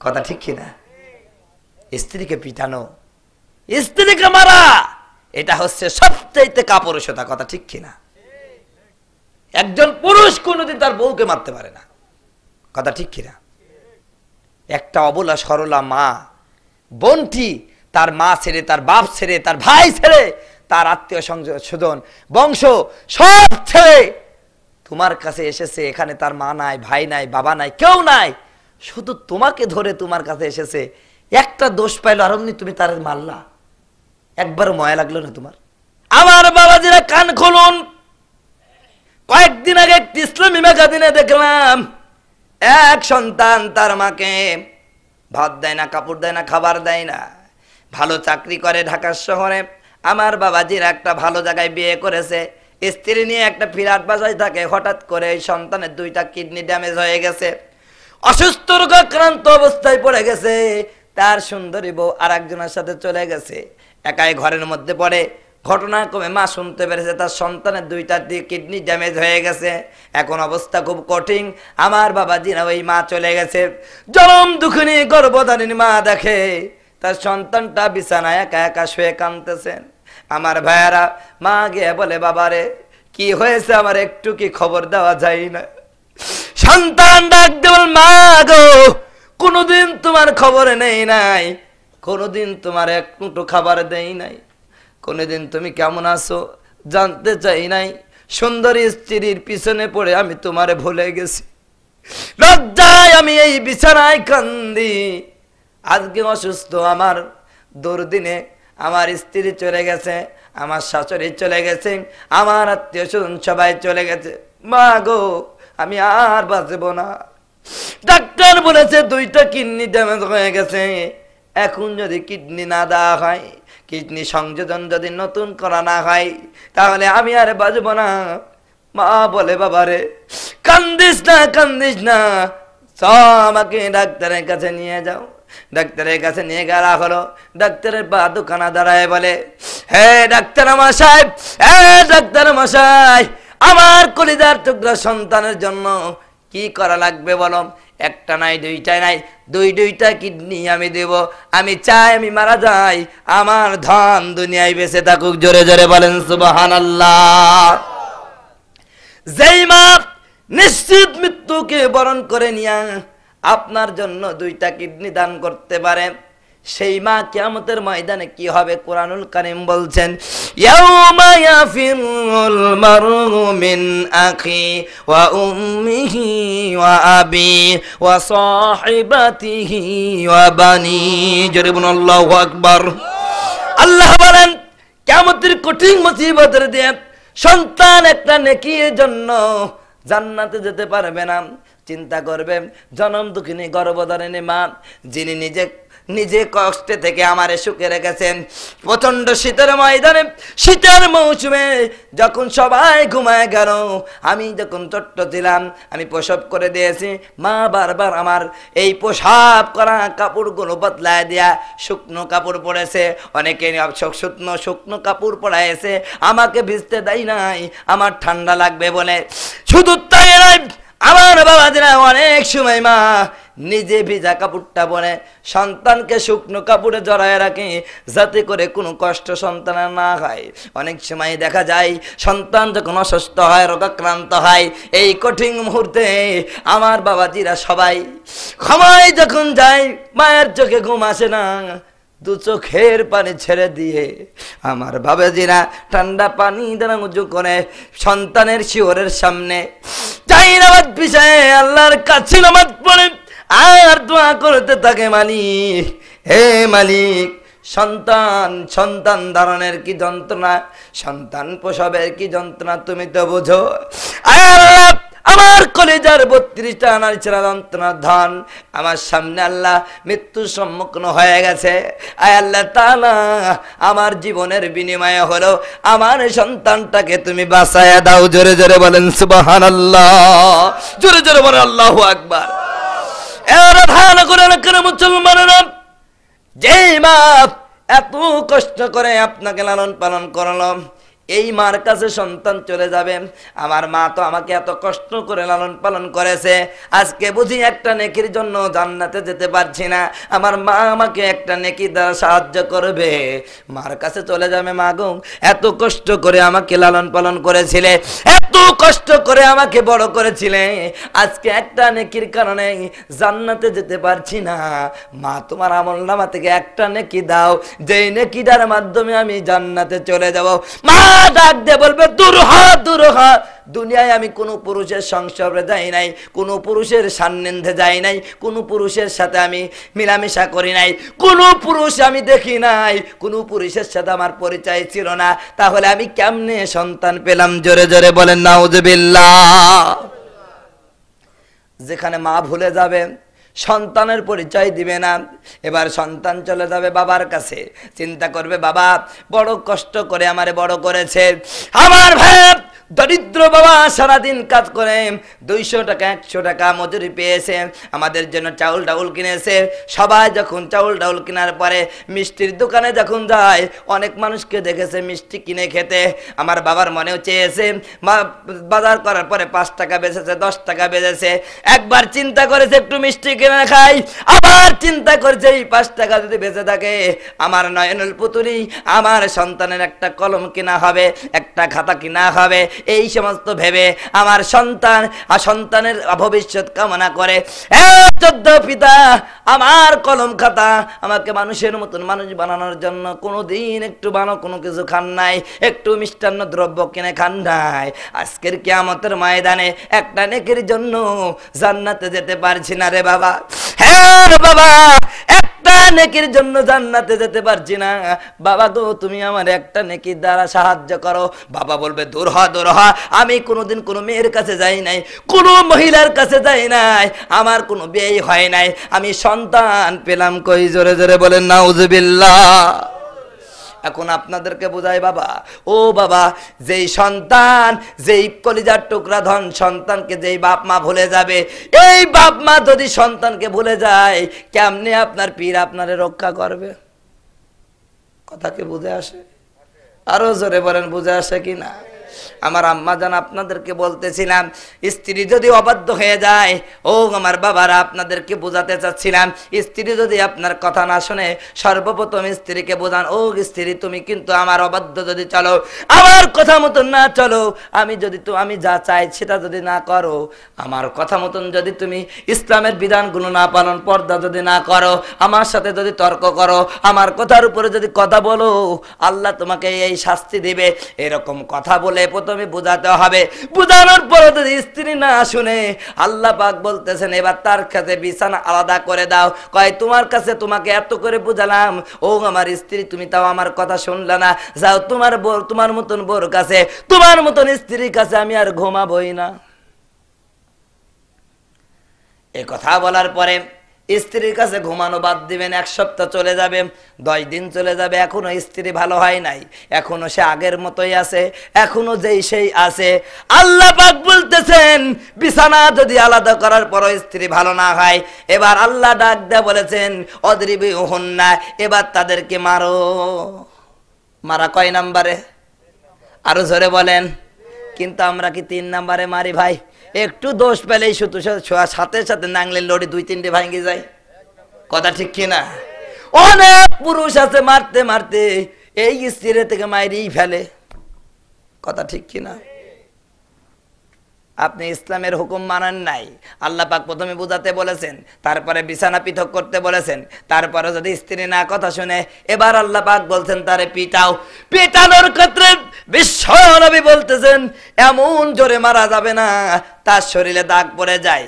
S1: কথা ঠিক কিনা? স্ত্রীকে পিটানো, স্ত্রীকে মারা, এটা হচ্ছে সবচেয়ে কাপুরুষতা। কথা ঠিক কিনা? একজন পুরুষ কোনোদিন তার বউকে মারতে পারে না। কথা ঠিক কিনা? একটা অবলা সরলা মা বোনটি তার মা ছেড়ে, তার বাপ ছেড়ে, তার ভাই ছেড়ে, তার আত্মীয় স্বজন বংশ সব ছেড়ে তোমার কাছে এসেছে। এখানে তার মা নাই, ভাই নাই, বাবা নাই, কেউ নাই, শুধু তোমাকে ধরে তোমার কাছে এসেছে। একটা দোষ পাইলো আর অমনি তুমি তার মারলা, একবার ময়া লাগলো না তোমার? আমার বাবাজিরা কান খুলুন, কয়েকদিন আগে একটি ইসলামী ম্যাগাজিনে দেখলাম এক সন্তান তার মাকে ভাত দেয় না, কাপড় দেয় না, খাবার দেয় না, ভালো চাকরি করে ঢাকা শহরে। আমার বাবাজিরা একটা ভালো জায়গায় বিয়ে করেছে, স্ত্রী নিয়ে একটা ফিরাট বাসায় থাকে। হঠাৎ করে এই সন্তানের 2টা কিডনি ড্যামেজ হয়ে গেছে, অসুস্থ রোগাক্রান্ত অবস্থায় পড়ে গেছে। তার সুন্দরী বউ আর একজনের সাথে চলে গেছে, একাই ঘরের মধ্যে পড়ে। ঘটনা ক্রমে মা শুনতে পেরেছে তার সন্তানের 2টা কিডনি ড্যামেজ হয়ে গেছে, এখন অবস্থা খুব কঠিন। আমার বাবাজিরা ওই মা চলে গেছে, জনম দুঃখিনী গর্ভধারিণী মা দেখে তার সন্তানটা বিছানায় একা একা শুয়ে কাঁদতেছেন। আমার ভাইয়ারা, মা গিয়ে বলে বাবারে কি হয়েছে, আমার একটু কি খবর দেওয়া যায় না? সন্তান ডাক দেবল, মা গো কোনোদিন তোমার খবর নেই নাই, কোনোদিন তোমার এক মুঠো খাবার দেই নাই, কোনোদিন তুমি কেমন আছো জানতে চাই নাই। সুন্দরী স্ত্রীর পিছনে পড়ে আমি তোমারে ভুলে গেছি, লজ্জায় আমি এই বিছানায় কান্দি। আজকে অসুস্থ, আমার দুর্দিনে আমার স্ত্রী চলে গেছে, আমার শাশুড়ি চলে গেছে, আমার আত্মীয় স্বজন সবাই চলে গেছে। মা গো আমি আর বাঁচব না। ডাক্তার বলেছে 2টা কিডনি ড্যামেজ হয়ে গেছে, এখন যদি কিডনি না দেওয়া হয়, কিডনি সংযোজন যদি নতুন করা না হয়, তাহলে আমি আর বাঁচব না। মা বলে বাবারে কান্দিস না, কান্দিস না, আমাকে ডাক্তারের কাছে নিয়ে যাও। ডাক্তারের কাছে নিয়ে গেলা হলো, ডাক্তারের পা দুখানা দাঁড়ায় বলে, হে ডাক্তার মশাই, হে ডাক্তার মশাই, আমার কলিজার টুকরা সন্তানের জন্য কি করা লাগবে বলো? একটা নাই, 2টা নাই, 2টা কিডনি আমি দেব। আমি চাই আমি মারা যাই, আমার ধন দুনিয়ায় বেঁচে থাকুক। জোরে জোরে বলেন সুবহানাল্লাহ। যেই মা নিশ্চিত মৃত্যুকে বরণ করে নিয়া আপনার জন্য 2টা কিডনি দান করতে পারে, সেই মা কিয়ামতের ময়দানে কি হবে? কোরআনুল কারীম বলছেন, ইয়াউমা ইয়াফিরুল মারউ মিন আখি ওয়া উম্মিহি ওয়া আবি ওয়া সাহিবাতিহি ওয়া বানি। জোরে বলুন আল্লাহু আকবার। আল্লাহ বলেন কিয়ামতের কঠিন মুসিবতের দিন সন্তান একটা নেকির জন্য জান্নাতে যেতে পারবে না। চিন্তা করবেন, জনম দুঃখিনী গর্ভধারিণী মা, যিনি নিজে কষ্টে থেকে আমারে সুখে রেখেছেন। প্রচন্ড শীতের ময়দানে, শীতের মৌসুমে যখন সবাই ঘুমায় গেল, আমি যখন ছোট্ট ছিলাম, আমি প্রসব করে দিয়েছি। মা বারবার আমার এই প্রসাব করা কাপড়গুলো বদলায় দেয়া শুকনো কাপড় পরেছে। অনেকে শুকনো কাপড় পরাইছে, আমাকে ভিজতে দেয় নাই আমার ঠান্ডা লাগবে বলে। শুধু তাই নয়, আমার বাবাজিরা অনেক সময় মা নিজে ভিজা কাপড়টা পরে সন্তানকে শুকনো কাপড়ে জড়ায় রাখে, যাতে করে কোনো কষ্ট সন্তানের না হয়। অনেক সময় দেখা যায় সন্তান যখন অসুস্থ হয়, রোগাক্রান্ত হয়, এই কঠিন মুহূর্তে আমার বাবাজিরা সবাই ক্ষমায় যখন যায়, মায়ের চোখে ঘুম আসে না, দু চোখের পানি ছেড়ে দিয়ে আমার বাবাজিরা ঠান্ডা পানি দ্বারা উঁচু করে সন্তানের শিওরের সামনে যাই নামাজ পিছায় আল্লাহর কাছে নামাজ পড়ে আর দোয়া করতে থাকে, মালিক, হে মালিক, সন্তান ধারণের কি যন্ত্রণা, সন্তান প্রসবের কি যন্ত্রণা তুমি তো বোঝো। আল্লাহ, আমার কলেজার 32টা আনার ছেড়া যন্ত্রণার ধন আমার সামনে আল্লাহ মৃত্যুর সম্মুখীন হয়ে গেছে। আয় আল্লাহ তাআলা, আমার জীবনের বিনিময়ে হলো আমার সন্তানটাকে তুমি বাঁচায়া দাও। জোরে জোরে বলেন সুবহানাল্লাহ, জোরে জোরে বলেন আল্লাহু আকবার। এরা ধারণা করে না মুসলমানেরা, যে মা এত কষ্ট করে আপনাকে লালন পালন করলাম, এই মার কাছে সন্তান চলে যাবে। আমার মা তো আমাকে এত কষ্ট করে লালন পালন করেছে, আজকে বুঝি একটা নেকির জন্য জান্নাতে যেতে পারছি না, আমার মা আমাকে একটা নেকি দ্বারা সাহায্য করবে। মার কাছে চলে যাবে, মা গো, এত কষ্ট করে আমাকে লালন পালন করেছিলে, এত কষ্ট করে আমাকে বড় করেছিলে, আজকে একটা নেকির কারণে জান্নাতে যেতে পারছি না। মা, তোমার আমলনামা থেকে একটা নেকি দাও, যেই নেকিটার মাধ্যমে আমি জান্নাতে চলে যাব। মা ডাক দিয়ে বলবে, দূর হ, দূর হ, দুনিয়ায় আমি কোনো পুরুষের সংস্পর্শে যাই নাই, কোনো পুরুষের সান্নিধ্যে যাই নাই, কোনো পুরুষের সাথে আমি মিলামেশা করি নাই, কোনো পুরুষ আমি দেখি নাই, কোনো পুরুষের সাথে আমার পরিচয় ছিল না, তাহলে আমি কেমনে সন্তান পেলাম? জোরে জোরে বলেন নাউজুবিল্লাহ। যেখানে মা ভুলে যাবে, সন্তানের পরিচয় দিবে না, এবার সন্তান চলে যাবে বাবার কাছে, চিন্তা করবে, বাবা বড় কষ্ট করে আমারে বড় করেছে, আমার ভাই দরিদ্র বাবা সারাদিন কাজ করে 200 টাকা 100 টাকা মজুরি পেয়েছে, আমাদের জন্য চাউল ডাউল কিনেছে। সবাই যখন চাউল ডাউল কেনার পরে মিষ্টির দোকানে যখন যায়, অনেক মানুষকে দেখেছে মিষ্টি কিনে খেতে, আমার বাবার মনেও চেয়েছে, বাজার করার পরে 5 টাকা বেচেছে, 10 টাকা বেচেছে, একবার চিন্তা করেছে একটু মিষ্টি কিনে খাই, আবার চিন্তা করেছে এই 5 টাকা যদি বেঁচে থাকে আমার নয়নুল পুতুলি, আমার সন্তানের একটা কলম কিনা হবে, একটা খাতা কিনা হবে, এই সমস্ত ভেবে আমার সন্তান আর সন্তানের ভবিষ্যৎ কামনা করে। যোদ্ধ পিতা আমার কলম খাতা আমাকে মানুষের মতন মানুষ বানানোর জন্য কোনোদিন একটু ভালো কোনো কিছু খান নাই, একটু মিষ্টান্ন দ্রব্য কিনে খান নাই। আজকের কিয়ামতের ময়দানে একটা নেকির জন্য জান্নাতে যেতে পারছি না রে বাবা। হ্যাঁ বাবা, একটা নেকির জন্য জান্নাতে যেতে পারছি না বাবা গো, তুমি আমার একটা নেকির দ্বারা সাহায্য করো। বাবা বলবে, দূর হ, দূর হ, আমি কোনোদিন কোনো মেয়ের কাছে যাই নাই, কোনো মহিলার কাছে যাই নাই, আমার কোনো বিয়ে হয় নাই, আমি সন্তান পেলাম কই? জোরে জোরে বলেন নাউজুবিল্লাহ। এখন আপনাদেরকে বোঝাই বাবা, ও বাবা, যেই সন্তান, যেই কলিজার টুকরা ধন সন্তানকে যেই বাপ মা ভুলে যাবে, এই বাপ মা যদি সন্তানকে ভুলে যায়, কেমনে আপনার পীর আপনারে রক্ষা করবে? কথা কি বুঝে আসে? আরো জোরে বলেন, বুঝে আসে কি না? আমার আম্মা জান আপনাদেরকে বলতেছিলাম, স্ত্রী যদি অবাধ্য হয়ে যায়, ও আমার বাবারা আপনাদেরকে বোঝাতে চাচ্ছিলাম, স্ত্রী যদি আপনার কথা না শুনে সর্বপ্রথম স্ত্রীকে বোঝান, ও স্ত্রী তুমি কিন্তু আমার অবাধ্য যদি চলো, আমার কথা মতন না চলো, আমি যা চাই সেটা যদি না করো, আমার কথা মতন যদি তুমি ইসলামের বিধানগুলো না পালন, পর্দা যদি না করো, আমার সাথে যদি তর্ক করো, আমার কথার উপরে যদি কথা বলো, আল্লাহ তোমাকে এই শাস্তি দিবে। এরকম কথা বলে প্রথমে বোঝাতে হবে। বোঝানোর পরে যদি স্ত্রী না শুনে, আল্লাহ পাক বলতেছেন এবার তার কাছে বিছানা আলাদা করে দাও। কয় তোমার কাছে তোমাকে এত করে বুঝালাম, ও আমার স্ত্রী তুমি তাও আমার কথা শুনলে না, যাও তোমার মতন বোর কাছে, তোমার মতন স্ত্রীর কাছে আমি আর ঘুমাবই না। এ কথা বলার পরে স্ত্রীর কাছে ঘুমানো বাদ দিবেন। 1 সপ্তাহ চলে যাবে, 10 দিন চলে যাবে, এখনো স্ত্রী ভালো হয় নাই, এখনো সে আগের মতোই আছে, এখনো যেই সেই আছে। আল্লাহ পাক বলতেছেন বিছানা যদি আলাদা করার পরও স্ত্রী ভালো না হয়, এবার আল্লাহ ডাক দেয়া বলেছেন অদ্রিবুহুন্না, এবার তাদেরকে মারো। মারা কয় নাম্বারে? আরো জোরে বলেন। কিন্তু আমরা কি 3 নাম্বারে মারি ভাই? একটু দোষ পেলেই শুধু সাথে সাথে নাংলের লড়ি 2-3টে ভাঙে যায়। কথা ঠিক কিনা? অনেক পুরুষ আছে মারতে মারতে এই স্ত্রী থেকে মাইরেই ফেলে। কথা ঠিক কিনা? আপনি ইসলামের হুকুম মানেন নাই। আল্লাহ পাক প্রথমে বুঝাতে বলেছেন, তারপরে বিছানা পৃথক করতে বলেছেন, তারপরে যদি স্ত্রী না কথা শুনে, এবার আল্লাহ পাক বলছেন তারে পিটাও। পিটানোর ক্ষেত্রে বিশ্ব নবী বলতেছেন এমন জোরে মারা যাবে না তার শরীরে দাগ পড়ে যায়,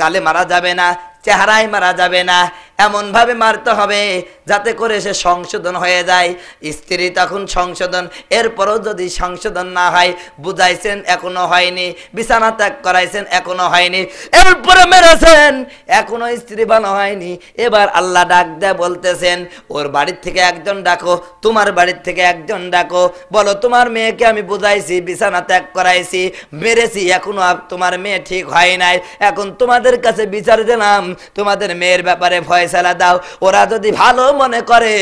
S1: গালে মারা যাবে না, চেহারায় মারা যাবে না, এমন ভাবে মারতে হবে যাতে করে সে সংশোধন হয়ে যায়। স্ত্রী তখন সংশোধন, এরপরও যদি সংশোধন না হয়, বুঝাইছেন এখনো হয়নি, বিছানা ত্যাগ করাইছেন এখনো হয়নি, এরপরে মেরেছেন এখনো স্ত্রী ভালো হয়নি, এবার আল্লাহ ডাক দেয় বলতেছেন ওর বাড়ির থেকে একজন ডাকো, তোমার বাড়ির থেকে একজন ডাকো, বলো তোমার মেয়েকে আমি বুঝাইছি, বিছানা ত্যাগ করাইছি, মেরেছি, এখনো তোমার মেয়ে ঠিক হয় নাই, এখন তোমাদের কাছে বিচার দিলাম, তোমাদের মেয়ের ব্যাপারে ফয়সালা দাও। ওরা যদি ভালো মনে করে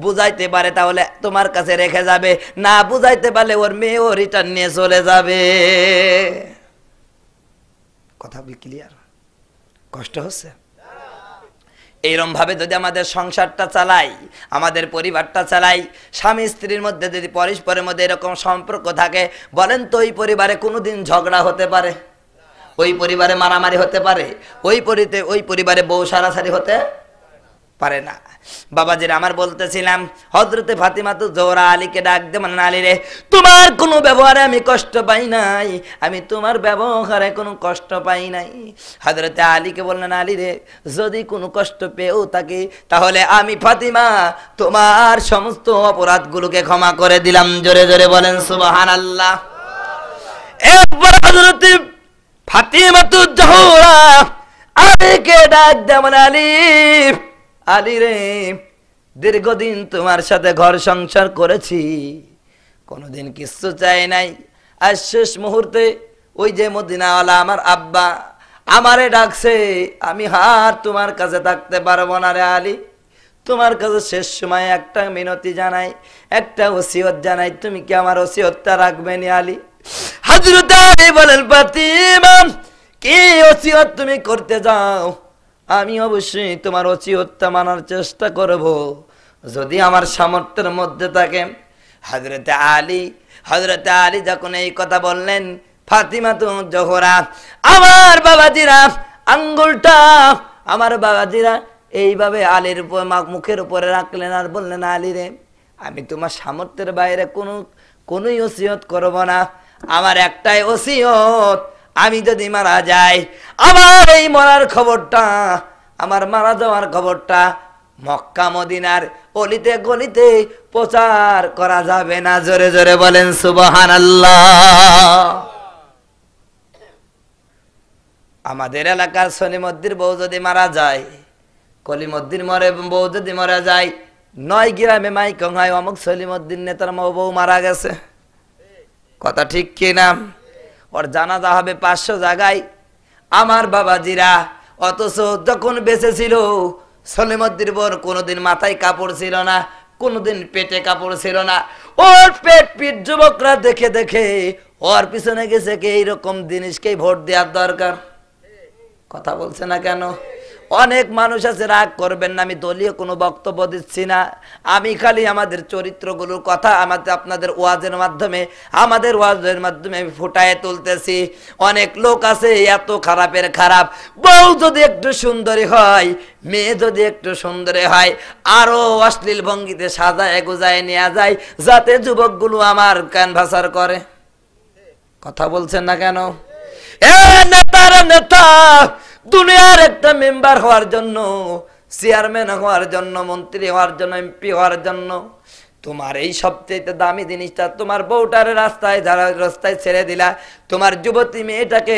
S1: বুঝাইতে পারে তাহলে তোমার কাছে রেখে যাবে, না বুঝাইতে পারলে ওর মেয়েও রিটার্ন নিয়ে চলে যাবে। কথা ক্লিয়ার? কষ্ট হচ্ছে? এইরকম ভাবে যদি আমাদের সংসারটা চালাই, আমাদের পরিবারটা চালাই, স্বামী স্ত্রীর মধ্যে যদি পরস্পরের মধ্যে এরকম সম্পর্ক থাকে, বলেন তো ওই পরিবারে কোনোদিন ঝগড়া হতে পারে? ওই পরিবারে মারামারি হতে পারে? ওই পরিবারে বউ সারাসারি হতে পারে না। বাবাজিরা আমার বলতেছিলাম, হযরতে ফাতিমা তো জোহরা আলীকে ডাক দে, মানে আলী রে তোমার কোনো ব্যবহারে আমি কষ্ট পাই নাই, আমি তোমার ব্যবহারে কোনো কষ্ট পাই নাই। হযরতে আলীকে বললেন আলী রে যদি কোনো কষ্ট পেও থাকে তাহলে আমি ফাতিমা তোমার সমস্ত অপরাধগুলোকে ক্ষমা করে দিলাম। জোরে জোরে বলেন সুবহানাল্লাহ। একবার হযরতে ফাতিমা তো জোহরা আলীকে ডাক দে, মানে আলী রে দীর্ঘদিন তোমার সাথে ঘর সংসার করেছি, কোনোদিন কিচ্ছু চাই নাই, আর শেষ মুহূর্তে ওই যে মদিনাওয়ালা আমার আব্বা আমারে ডাকছে, আমি হার তোমার কাছে থাকতে পারবো না রে আলী, তোমার কাছে শেষ সময় একটা মিনতি জানাই, একটা ওসিয়ত জানাই, তুমি কি আমার ওসিয়তটা রাখবে নি আলী? হযরত আলী বলেন ফাতিমা কি ওসিয়ত তুমি করতে যাও, আমি অবশ্যই তোমার ওসিয়তটা মানার চেষ্টা করব যদি আমার সামর্থ্যের মধ্যে থাকে। হযরতে আলী যখন এই কথা বললেন, ফাতিমা তো জোহরা আমার বাবাজিরা আঙ্গুলটা আমার বাবাজিরা এইভাবে আলীর মুখের উপরে রাখলেন আর বললেন আলী রে আমি তোমার সামর্থ্যের বাইরে কোনোই ওসিয়ত করব না, আমার একটাই ওসিয়ত, আমি যদি মারা যাই আমার এই মরার খবরটা, আমার মারা যাওয়ার খবরটা মক্কা মদিনার অলিতে গলিতে প্রচার করা যাবে না। জোরে জোরে বলেন সুবহানাল্লাহ। আমাদের এলাকার সলিমদ্দির বউ যদি মারা যায়, কলিমদ্দির বউ যদি মারা যায়, 9 গ্রামে মাইকং হয় অমুক সলিমদ্দিন নেতার বউ মারা গেছে। কথা ঠিক কিনা? ওর জানাজা হবে 500 জায়গায়। আমার বাবাজিরা অথচ যখন বেঁচে ছিল সলিমদ্দির বউর কোনোদিন মাথায় কাপড় ছিল না, কোনোদিন পেটে কাপড় ছিল না, ওর পেট পিট যুবকরা দেখে দেখে ওর পিছনে গেছে কে এইরকম জিনিসকেই ভোট দেওয়ার দরকার। কথা বলছে না কেন? অনেক মানুষ আছে, রাগ করবেন না, আমি দলীয় কোনো বক্তব্য দিচ্ছি না, আমি খালি আমাদের চরিত্রগুলোর কথা আপনাদের ওয়াজের মাধ্যমে আমি ফুটায় তুলতেছি। অনেক লোক আছে এত খারাপের খারাপ, বউ যদি একটু সুন্দরী হয়, মেয়ে যদি একটু সুন্দরী হয়, আরো অশ্লীল ভঙ্গিতে সাজায় গুজায় নেওয়া যায়, যাতে যুবকগুলো আমার ক্যানভাসার করে। কথা বলছেন না কেন? নেতার নেতা, দুনিয়ার একটা মেম্বার হওয়ার জন্য, চেয়ারম্যান হওয়ার জন্য, মন্ত্রী হওয়ার জন্য, এমপি হওয়ার জন্য তোমার এই সবচেয়ে দামি জিনিসটা, তোমার বউটার রাস্তায় ছেড়ে দিলা, তোমার যুবতী মেয়েটাকে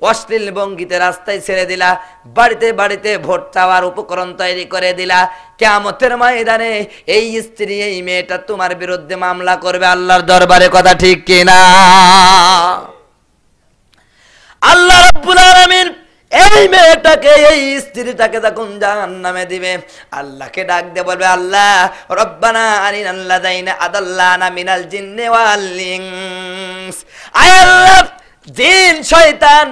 S1: অশ্লীল ভঙ্গিতে রাস্তায় ছেড়ে দিলা, বাড়িতে বাড়িতে ভোট চাওয়ার উপকরণ তৈরি করে দিলা। কিয়ামতের ময়দানে এই স্ত্রী, এই মেয়েটা তোমার বিরুদ্ধে মামলা করবে আল্লাহর দরবারে। কথা ঠিক কিনা? আল্লাহ রাব্বুল আলামিন এই মেয়েটাকে, এই স্ত্রীটাকে যখন জাহান্নামে দিবে, আল্লাহকে ডাক দিয়ে বলবে, আল্লাহ রব্বানা আরিনাল লাযাইনা আদাল্লানা মিনাল জিন্নি ওয়াল ইনস। আয় আল্লাহ, জিন শয়তান,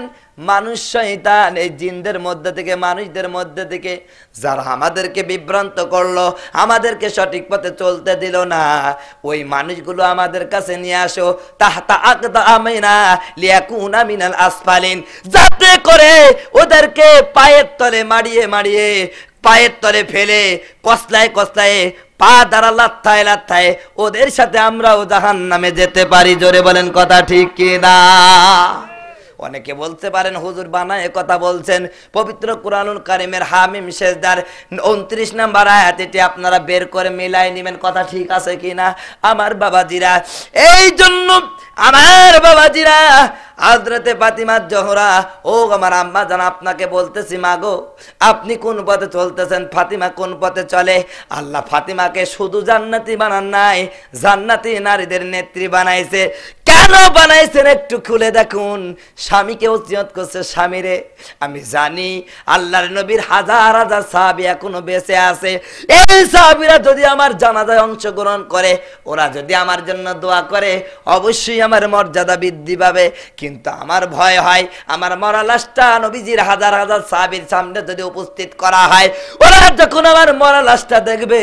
S1: মানুষ শয়তান, এই জিনদের মধ্যে থেকে, মানুষদের মধ্যে থেকে যারা আমাদেরকে বিভ্রান্ত করলো, আমাদেরকে সঠিক পথে চলতে দিল না, ওই মানুষগুলো আমাদের কাছে নিয়ে আসো, তাহতা আকদামিনা লিয়াকুনা মিনাল আসফালিন, যাতে করে ওদেরকে পায়ের তলে মারিয়ে মারিয়ে, পায়ের তলে ফেলে, কসলায় কসলায়, পা দ্বারা লাত্থায় লাত্থায় ওদের সাথে আমরাও জাহান্নামে যেতে পারি। জোরে বলেন কথা ঠিক কিনা? অনেকে বলতে পারেন হুজুর বানায় কথা বলছেন, পবিত্র কুরআনুল কারীমের হামিম সেজদার 29 নম্বর আয়াত, এটি আপনারা বের করে মিলাই নেবেন, কথা ঠিক আছে কিনা আমার বাবাজিরা। এই জন্য আমার বাবাজিরা, হযরতে ফাতিমা জোহরা, ও আমার আম্মা জান, আপনাকে বলতেছি, মাগো আপনি কোন পথে চলতেছেন? ফাতিমা কোন পথে চলে? আল্লাহ ফাতিমাকে শুধু জান্নাতি বানান নাই, জান্নাতি নারীদের নেত্রী বানাইছে। কেন বানাইছেন একটু খুলে দেখুন। স্বামীকে ওসিয়ত করছে, স্বামীরে আমি জানি আল্লাহর নবীর হাজার হাজার সাহাবী এখনো বেঁচে আছে, এই সাহাবীরা যদি আমার জানাজায় অংশগ্রহণ করে, ওরা যদি আমার জন্য দোয়া করে, অবশ্যই আমার মর্যাদা বৃদ্ধি পাবে। কিন্তু আমার ভয় হয়, আমার মরা লাশটা নবীজির হাজার হাজার সাহাবীর সামনে যদি উপস্থিত করা হয়, ওরা যখন আমার মরা লাশটা দেখবে,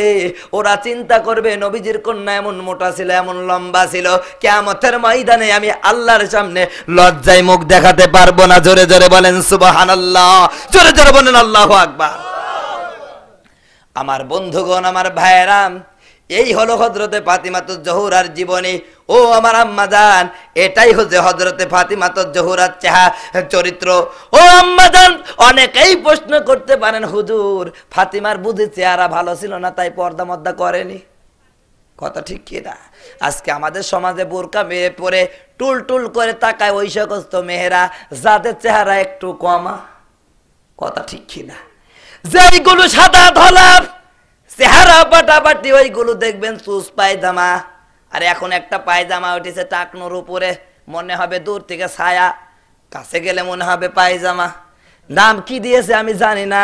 S1: ওরা চিন্তা করবে নবীজির কন্যা এমন মোটা ছিল, এমন লম্বা ছিল, কিয়ামতের ময়দানে আমি আল্লাহর সামনে লজ্জায় মুখ দেখাতে পারবো না। জোরে জোরে বলেন সুবহানাল্লাহ, জোরে জোরে বলেন আল্লাহু আকবার। আমার বন্ধুগণ, আমার ভাইয়েরা, এই হলো হযরতে ফাতিমাতুজ জোহরার জীবনী। ও আমার আম্মা জান, এটাই হচ্ছে হযরতে ফাতিমাতুজ জোহরার চরিত্র। ও আম্মা জান, অনেকেই প্রশ্ন করতে পারেন, হুজুর ফাতিমার বুঝি চেহারা ভালো ছিল না, তাই পর্দা মর্দা করেনি? কথা ঠিক কিনা? আজকে আমাদের সমাজে বোরকা মেয়ে পরে টুল টুল করে তাকায় ওই সমস্ত মেয়েরা যাদের চেহারা একটু কমা। কথা ঠিক কিনা? যেইগুলো সাদা ধলা চেহারা বাটাবাটি, ওইগুলো দেখবেন চুস পায়জামা। আর এখন একটা পায়জামা উঠেছে টাকনোর উপরে, মনে হবে দূর থেকে ছায়া, কাছে গেলে মনে হবে পায়জামা। নাম কি দিয়েছে আমি জানি না।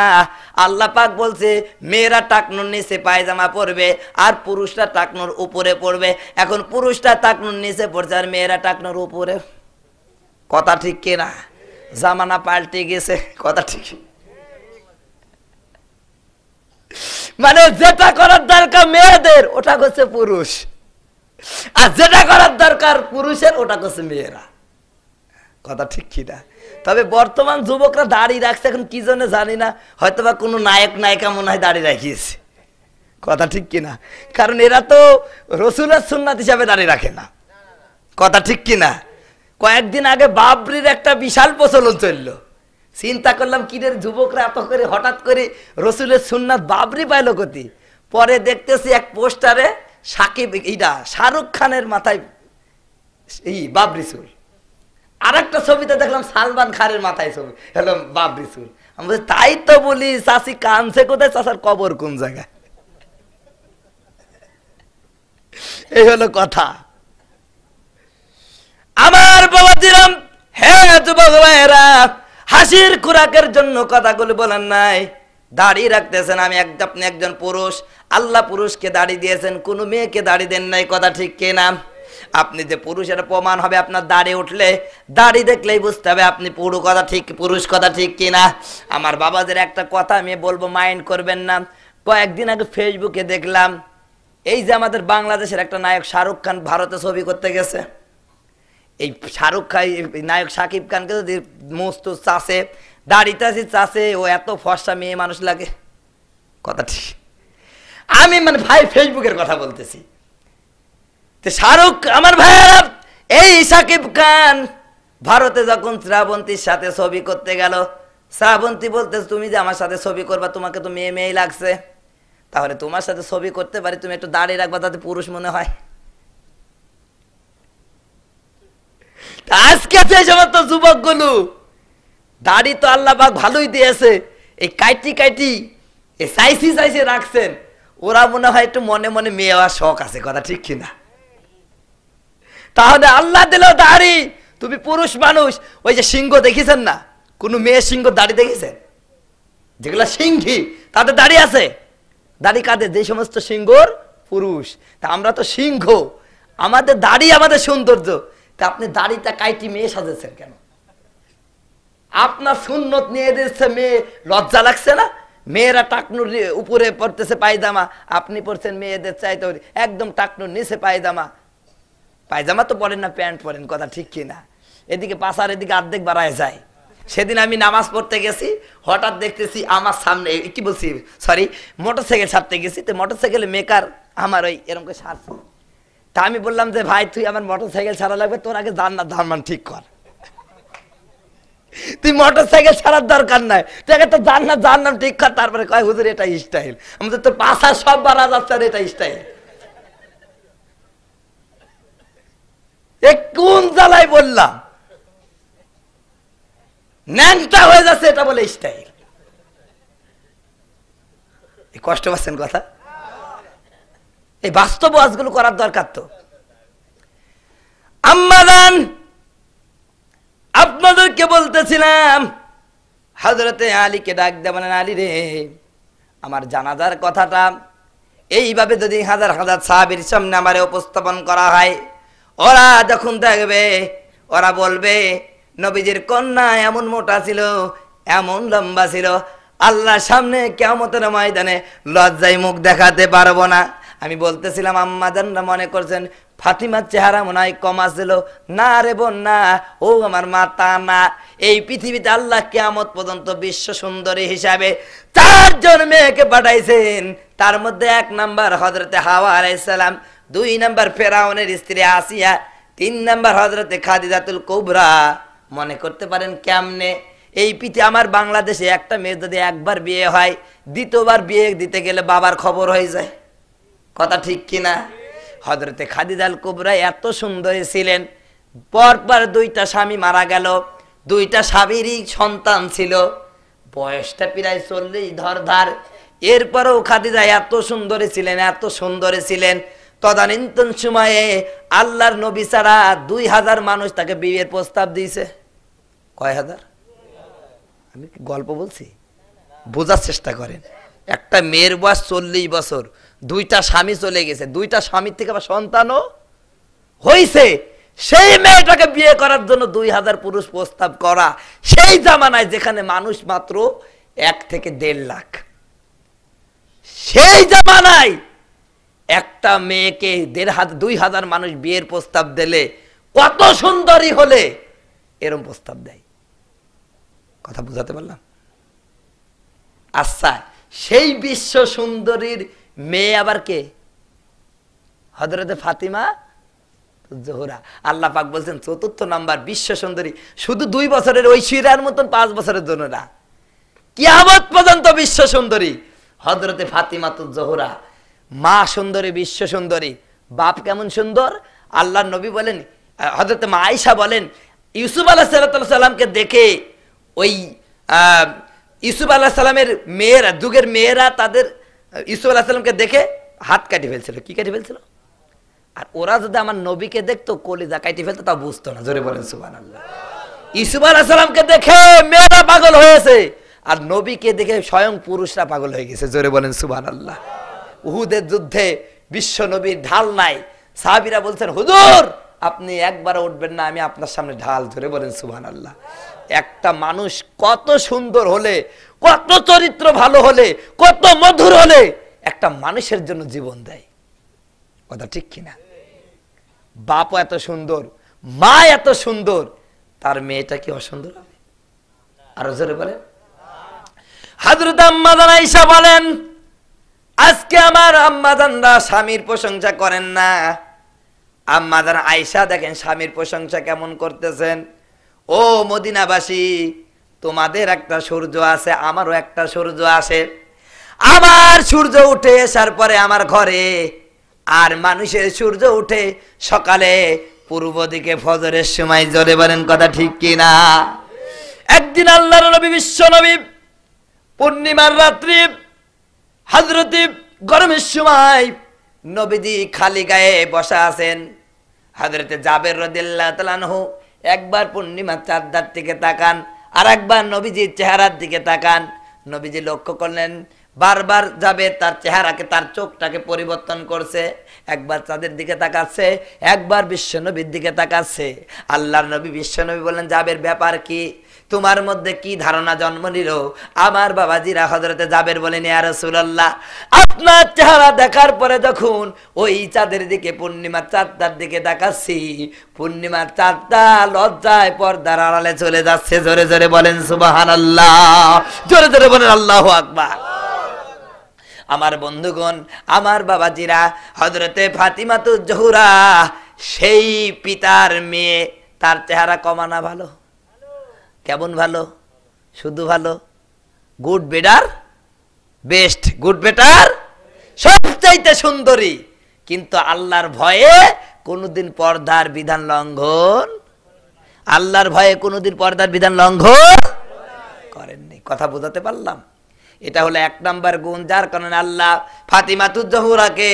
S1: আল্লাহ পাক বলছে মেয়েরা টাকনুর নিচে পায়জামা পরবে আর পুরুষরা টাকনুর উপরে পড়বে। এখন পুরুষরা টাকনুর নিচে পড়ছে আর মেয়েরা টাকনুর উপরে। কথা ঠিক কিনা? জামানা পাল্টে গেছে। কথা ঠিক। মানে যেটা করার দরকার মেয়েদের ওটা করছে পুরুষ, আর যেটা করার দরকার পুরুষের ওটা করছে মেয়েরা। কথা ঠিক কিনা? তবে বর্তমান যুবকরা দাড়ি রাখছে, এখন কি জন্য জানি না, হয়তোবা কোনো নায়ক নায়িকা মনে হয় দাড়ি রাখিয়েছে। কথা ঠিক কিনা? কারণ এরা তো রসুলের সুন্নাত হিসাবে দাড়ি রাখে না। কথা ঠিক কিনা? কয়েকদিন আগে বাবরির একটা বিশাল প্রচলন চললো, চিন্তা করলাম কিরের যুবকরা এত করে হঠাৎ করে রসুলের সুন্নাত বাবরি পাইল কতি। পরে দেখতেছি এক পোস্টারে শাহরুখ খানের মাথায় এই বাবরি চুল, আর একটা ছবিতে দেখলাম সালমান খানের মাথায় ছবি, হলো বাবরি চুল। আমি বলছি তাই তো বলি চাষি কানছে কোথায়, চাষার কবর কোন জায়গায়? এই হলো কথা। আমার বাবা দিলাম, হ্যাঁ যুবক ভাইয়েরা, হাসির খোরাকের জন্য কথাগুলো বলেন নাই, দাড়ি রাখতেছেন, আপনি একজন পুরুষ, আল্লাহ পুরুষকে দাড়ি দিয়েছেন, কোনো মেয়েকে দাড়ি দেন নাই, কথা ঠিক কিনা? আপনি যে পুরুষ এটা প্রমাণ হবে আপনার দাড়ি উঠলে, দাড়ি দেখলেই বুঝতে হবে আপনি পুরুষ, কথা ঠিক কিনা? আমার বাবাদের একটা কথা আমি বলবো, মাইন্ড করবেন না। কয়েকদিন আগে ফেসবুকে দেখলাম, এই যে আমাদের বাংলাদেশের একটা নায়ক শাহরুখ খান ভারতে ছবি করতে গেছে, এই শাহরুখ খান নায়ক শাকিব খানকে যদি মস্ত চাষে দাড়িটা চাষে, ও এত ফর্সা মেয়ে মানুষ লাগে, কথা ঠিক? আমি মানে ভাই ফেসবুকের কথা বলতেছি। শাহরুখ আমার ভাইয়েরা, এই শাকিব খান ভারতে যখন শ্রাবন্তীর সাথে ছবি করতে গেল, শ্রাবন্তী বলতে, তুমি যে আমার সাথে ছবি করবা, তোমাকে তো মেয়ে মেয়ে লাগছে, তাহলে তোমার সাথে ছবি করতে পারি, তুমি একটু দাঁড়িয়ে রাখবা, তাতে পুরুষ মনে হয়। আজকে সেই সমস্ত যুবকগুলো, দাড়ি তো আল্লাহ পাক ভালোই দিয়েছে, এই কাইটি এই চাইছি রাখছেন, ওরা মনে হয় একটু মনে মনে মেয়ে হওয়ার শখ আছে, কথা ঠিক কিনা? তাহলে আল্লাহ দিল দাড়ি, তুমি পুরুষ মানুষ। ওই যে সিংহ দেখেছেন না, কোন মেয়ে সিংহ দাড়ি দেখেছেন? যেগুলা সিংহী তাদের দাড়ি আছে। দাড়ি কাদের? যে সমস্ত সিংহর পুরুষ। তা আমরা তো সিংহ, আমাদের দাড়ি আমাদের সৌন্দর্য। তা আপনি দাড়িটা কাইটি মেয়ে সাজেছেন কেন? আপনার সুন্নত নিয়ে দিচ্ছে মেয়ে, লজ্জা লাগছে না? মেয়েরা টাকনুর উপরে পড়তেছে পায়জামা, আপনি পড়ছেন মেয়েদের চাইতে একদম টাকনুর নিচে পায়জামা। পায়জামা তো পরেন না, প্যান্ট পরেন, কথা ঠিক কিনা? এদিকে পাশার এদিকে অর্ধেক বাড়ায় যায়। সেদিন আমি নামাজ পড়তে গেছি, হঠাৎ দেখতেছি আমার সামনে, কি বলছি সরি, মোটরসাইকেল ছাড়তে গেছি, তো মোটরসাইকেলে মেকার আমার ওই এরকম করে ছাড়ছে। তা আমি বললাম যে ভাই তুই আমার মোটরসাইকেল ছাড়া লাগবে, তোর আগে জান্নাত ঠিক কর, তুই মোটরসাইকেল ছাড়ার দরকার নাই, তুই আগে তো জান্নাত ঠিক কর, তারপরে কয় হুজুর এটা স্টাইল, আমাদের তোর পাশা সব বাড়া যাচ্ছে আর এটা স্টাইল। কোন জ্বালায় বললাম ন্যাংটা হয়ে যাচ্ছে, এটা বলে স্টাইল। কষ্ট পাচ্ছেন কথা? এই বাস্তব ওয়াজগুলো করার দরকার তো। আম্মাজান, আপনাদেরকে বলতেছিলাম, হযরতে আলীকে ডাক দিয়ে বলেন, আলী রে, আমার জানাজার কথাটা এইভাবে যদি হাজার হাজার সাহাবীর সামনে আমারে উপস্থাপন করা হয়, ওরা যখন দেখবে, ওরা বলবে নবীজির কন্যা এমন মোটা ছিল, এমন লম্বা ছিল, আল্লাহর সামনে কিয়ামতের ময়দানে লজ্জায় মুখ দেখাতে পারবো না। আমি বলতেছিলাম আম্মাজানরা মনে করছেন ফাতিমার চেহারা মনে হয় কম ছিল, না রে বোন না, ও আমার মা তা না। এই পৃথিবীতে আল্লাহ কিয়ামত পর্যন্ত বিশ্ব সুন্দরী হিসাবে 4 জন মেয়েকে পাঠাইছেন, তার মধ্যে 1 নাম্বার হযরতে হাওয়া আলাইহিস সালাম, 2 নাম্বার ফেরাউনের স্ত্রী আসিয়া, 3 নাম্বার হযরতে খাদিজাতুল কুবরা। মনে করতে পারেন কেমনে? এই পৃথিবী আমার বাংলাদেশে একটা মেয়ে যদি একবার বিয়ে হয়, দ্বিতীয়বার বিয়ে দিতে গেলে বাবার খবর হয়ে যায়, কথা ঠিক কিনা? হযরতে খাদিজাতুল কুবরা এত সুন্দরী ছিলেন, পরপর 2টা স্বামী মারা গেল, 2টা স্বামীরই সন্তান ছিল, বয়সটা প্রায় 40 ধর। এরপরেও খাদিজা এত সুন্দরী ছিলেন, এত সুন্দরী ছিলেন। তদানীন্তন সময়ে আল্লাহর নবী ছাড়া 2000 মানুষ তাকে বিয়ের প্রস্তাব দিয়েছে। কয় হাজার? আমি গল্প বলছি, বোঝার চেষ্টা করেন। একটা মেয়ের বয়স 40 বছর, 2টা স্বামী চলে গেছে, 2টা স্বামীর থেকে আবার সন্তানও হয়েছে। সেই মেয়েটাকে বিয়ে করার জন্য 2000 পুরুষ প্রস্তাব করা, সেই জামানায় যেখানে মানুষ মাত্র 1 থেকে 1.5 লাখ, সেই জামানায় একটা মেয়েকে 2000 মানুষ বিয়ের প্রস্তাব দিলে কত সুন্দরী হলে এরকম প্রস্তাব দেয়, কথা বুঝাতে পারলাম? আচ্ছা, সেই বিশ্ব সুন্দরীর মেয়ে আবার কে? হযরতে ফাতিমা জোহরা। আল্লাহ পাক বলছেন 4র্থ নাম্বার বিশ্ব সুন্দরী, শুধু 2 বছরের ঐশ্বরিয়ার মতন 5 বছরের জন্য না, কিয়ামত পর্যন্ত বিশ্ব সুন্দরী হযরতে ফাতিমা জোহরা। মা সুন্দরী, বিশ্ব সুন্দরী। বাপ কেমন সুন্দর? আল্লাহর নবী বলেন, হযরতে মা আয়েশা বলেন, ইউসুফ আলাইহিস সালামকে দেখে ওই ইউসুফ আলাইহিস সালামের মেয়েরা, যুগের মেয়েরা তাদের ইউসুফ আলাইহিস সালামকে দেখে হাত কাটি ফেলছিল। কি কাটি ফেলছিল? আর ওরা যদি আমার নবীকে দেখতো কলিজা কাটি ফেলতো, তা বুঝতো না। জোরে বলেন সুবহানাল্লাহ। ইউসুফ আলাইহিস সালামকে দেখে মেয়েরা পাগল হয়েছে, আর নবীকে দেখে স্বয়ং পুরুষরা পাগল হয়ে গেছে। জোরে বলেন সুবহানাল্লাহ। উহুদের যুদ্ধে বিশ্ব নবীর ঢাল নাই, সাহাবীরা বলছেন হুজুর আপনি একবার উঠবেন না, আমি আপনার সামনে ঢাল। ধরে বলেন সুবহানাল্লাহ। একটা মানুষ কত সুন্দর হলে, কত চরিত্র ভালো হলে, কত মধুর হলে একটা মানুষের জন্য জীবন দেয়, কথা ঠিক কিনা? বাপ এত সুন্দর, মা এত সুন্দর, তার মেয়েটা কি অসুন্দর হবে? আরো জোরে বলেন। হযরত আম্মা জান আয়েশা বলেন আজকে আমার আম্মা জানরা স্বামীর প্রশংসা করেন না। আম্মা জান আয়েশা দেখেন স্বামীর প্রশংসা কেমন করতেছেন। ও মদিনাবাসী, তোমাদের একটা সূর্য আছে, আমারও একটা সূর্য আসে। আমার সূর্য উঠে আসার পরে আমার ঘরে, আর মানুষের সূর্য উঠে সকালে পূর্ব দিকে ফজরের সময়। জোরে বলেন কথা ঠিক কিনা? একদিন আল্লাহর নবী বিশ্ব নবী পূর্ণিমার রাত্রি হযরত গরমের সময় নবীজি খালি গায়ে বসা আছেন। হযরত জাবের রাদিয়াল্লাহু তাআলা আনহু একবার পূর্ণিমার চাঁদের দিকে তাকান, আর একবার নবীজির চেহারার দিকে তাকান। নবীজি লক্ষ্য করলেন বারবার যাবে তার চেহারাকে, তার চোখটাকে পরিবর্তন করছে। একবার চাঁদের দিকে তাকাচ্ছে, একবার বিশ্বনবীর দিকে তাকাচ্ছে। আল্লাহর নবী বিশ্বনবী বললেন জাবের ব্যাপার কি, তোমার মধ্যে কি ধারণা জন্ম নিল? আমার বাবাজিরা হযরতে জাবের বলেন ইয়া রাসূলুল্লাহ, আপনার চেহারা দেখার পরে যখন ওই চাঁদের দিকে, পূর্ণিমার চাঁদটার দিকে তাকাচ্ছি, পূর্ণিমার চাঁদটা লজ্জায় পর্দার আড়ালে চলে যাচ্ছে। জোরে জোরে বলেন সুবহানাল্লাহ, জোরে জোরে বলেন আল্লাহু আকবার। আমার বন্ধুগণ, আমার বাবাজিরা, হযরতে ফাতিমাতুজ জোহরা সেই পিতার মেয়ে, তার চেহারা কমানা ভালো? কেমন ভালো? শুধু ভালো? Good better best, good better সবচাইতে সুন্দরী, কিন্তু আল্লাহর ভয়ে কোনোদিন পর্দার বিধান লঙ্ঘন, আল্লাহর ভয়ে কোনোদিন পর্দার বিধান লঙ্ঘন করেননি। কথা বোঝাতে পারলাম? এটা হলো এক নাম্বার গুণ, যার কারণে আল্লাহ ফাতিমাতুজ জোহরাকে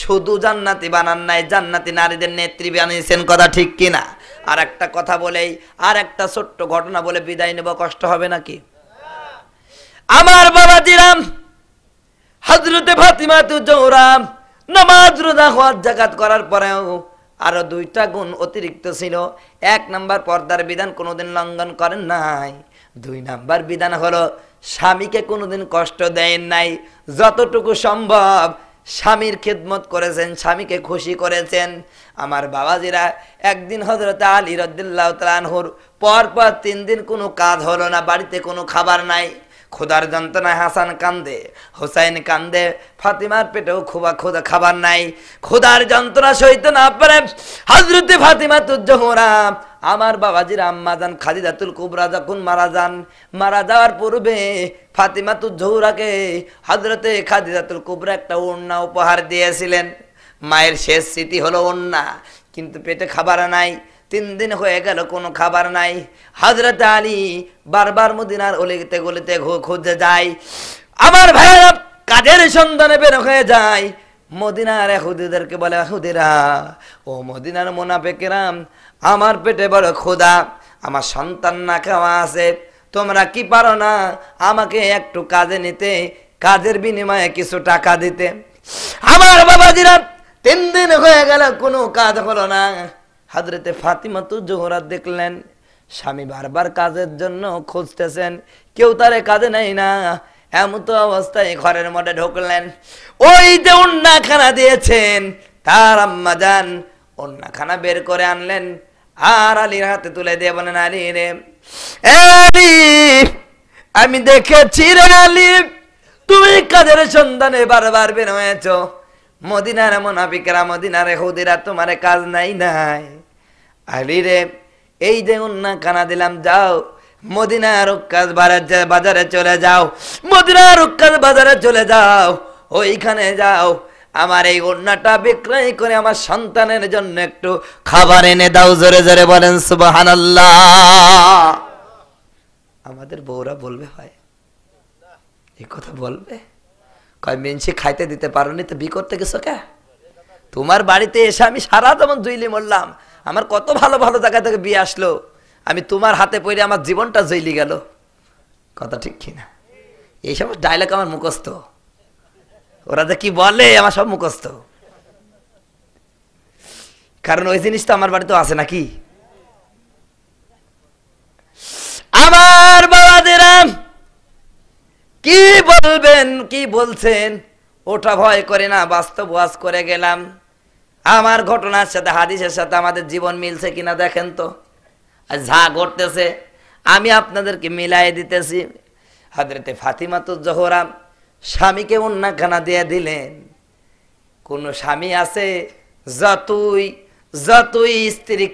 S1: শুধু জান্নাতি বানান নাই, জান্নাতি নারীদের নেত্রী বানিয়েছেন। কথা ঠিক কিনা? আর একটা কথা বলেই, আর একটা ছোট্ট ঘটনা বলে বিদায় নেব, কষ্ট হবে নাকি? আমার বাবাজিরাম, হযরতে ফাতিমাতুজ জোহরা নামাজ রোজা হজ যাকাত করার পরেও আরো দুইটা গুণ অতিরিক্ত ছিল। এক নাম্বার পর্দার বিধান কোনোদিন লঙ্ঘন করেন নাই। দুই নাম্বার বিধান হলো স্বামীকে কোনোদিন কষ্ট দেন নাই। যতটুকু সম্ভব স্বামীর খেদমত করেছেন, স্বামীকে খুশি করেছেন। আমার বাবাজিরা, একদিন হযরত আলী রাদিয়াল্লাহু তাআলা আনহুর পরপর 3 দিন কোনো কাজ হলো না, বাড়িতে কোনো খাবার নাই। ক্ষুধার যন্ত্রণায় হাসান কান্দে, হোসাইন কান্দে, ফাতিমার পেটেও ক্ষুধা খাবার নাই। ক্ষুধার যন্ত্রণা সইতে না পারে হযরতে ফাতিমাতুজ জোহরা, আমার বাবাজির আম্মা জান খাদিজাতুল কুবরা যখন মারা যাওয়ার পূর্বে ফাতিমাতুজ জোহরাকে হযরতে খাদিজাতুল কুবরা একটা ওড়না উপহার দিয়েছিলেন। মায়ের শেষ স্মৃতি হলো ওড়না, কিন্তু পেটে খাবার নাই। 3 দিন হয়ে গেল কোনো খাবার নাই। হযরত আলী বারবার মদিনার অলিতে গলিতে খুঁজে যায়। আমার ভাইরা কাজের সন্ধানে বের হয়ে যায়। মদিনার ইহুদিদেরকে বলে, ইহুদিরা, ও মদিনার মুনাফিকেরা, আমার পেটে বড় ক্ষুধা, আমার সন্তান না খাওয়া আছে, তোমরা কি পারো না আমাকে একটু কাজে নিতে, কাজের বিনিময়ে কিছু টাকা দিতে? আমার বাবাজিরা 3 দিন হয়ে গেল কোনো কাজ হলো না। হযরতে ফাতিমাতুজ জোহরা দেখলেন স্বামী বারবার কাজের জন্য খুঁজতেছেন, কেউ তারে কাজে নেয় না। এমন তো অবস্থায় ঘরের মধ্যে ঢুকলেন। ওই যে ওড়নাখানা দিয়েছেন, তার আম্মা জান ওড়নাখানা বের করে আনলেন, আর আলীর হাতে তুলে দিয়ে বলেন, আলী রে, আলী, আমি দেখেছি রে আলী, তুমি কাজের সন্ধানে বারবার বের হয়েছ। মদিনার মুনাফিকরা, মদিনার ইহুদিরা তোমার কাজ নাই। আলী রে, এই যে ওড়নাখানা দিলাম, যাও মদিনার উক্কাস বাজারে চলে যাও, মদিনার উক্কাস বাজারে চলে যাও, ওইখানে যাও, আমার এই ওড়নাটা বিক্রয় করে আমার সন্তানের জন্য একটু খাবার এনে দাও। জোরে জোরে বলেন সুবহানাল্লাহ। আমাদের বউরা বলবে, হয় এই কথা বলবে, কয় মেনসি খাইতে দিতে পারোনি তো বিয়ে করতে গেছো কে? তোমার বাড়িতে এসে আমি সারা যেমন জইলি মরলাম, আমার কত ভালো ভালো জায়গা থেকে বিয়ে আসলো, আমি তোমার হাতে পড়ে আমার জীবনটা জইলি গেল। কথা ঠিক কিনা? এইসব ডায়লগ আমার মুখস্থ, ওরা যে কি বলে আমার সব মুখস্থ, কারণ ওই জিনিসটা আমার বাড়িতে আছে নাকি। আমার বাবাদেরা কি বলবেন কি বলছেন ওটা ভয় করে না, বাস্তব ওয়াজ করে গেলাম। আমার ঘটনার সাথে হাদিসের সাথে আমাদের জীবন মিলছে কিনা দেখেন তো। আর যা ঘটতেছে আমি আপনাদেরকে মিলাই দিতেছি। হযরতে ফাতিমাতুজ জোহরা স্বামীকে ওন্নাখানা দিয়ে দিলেন। কোন স্বামী আছে যতই স্ত্রী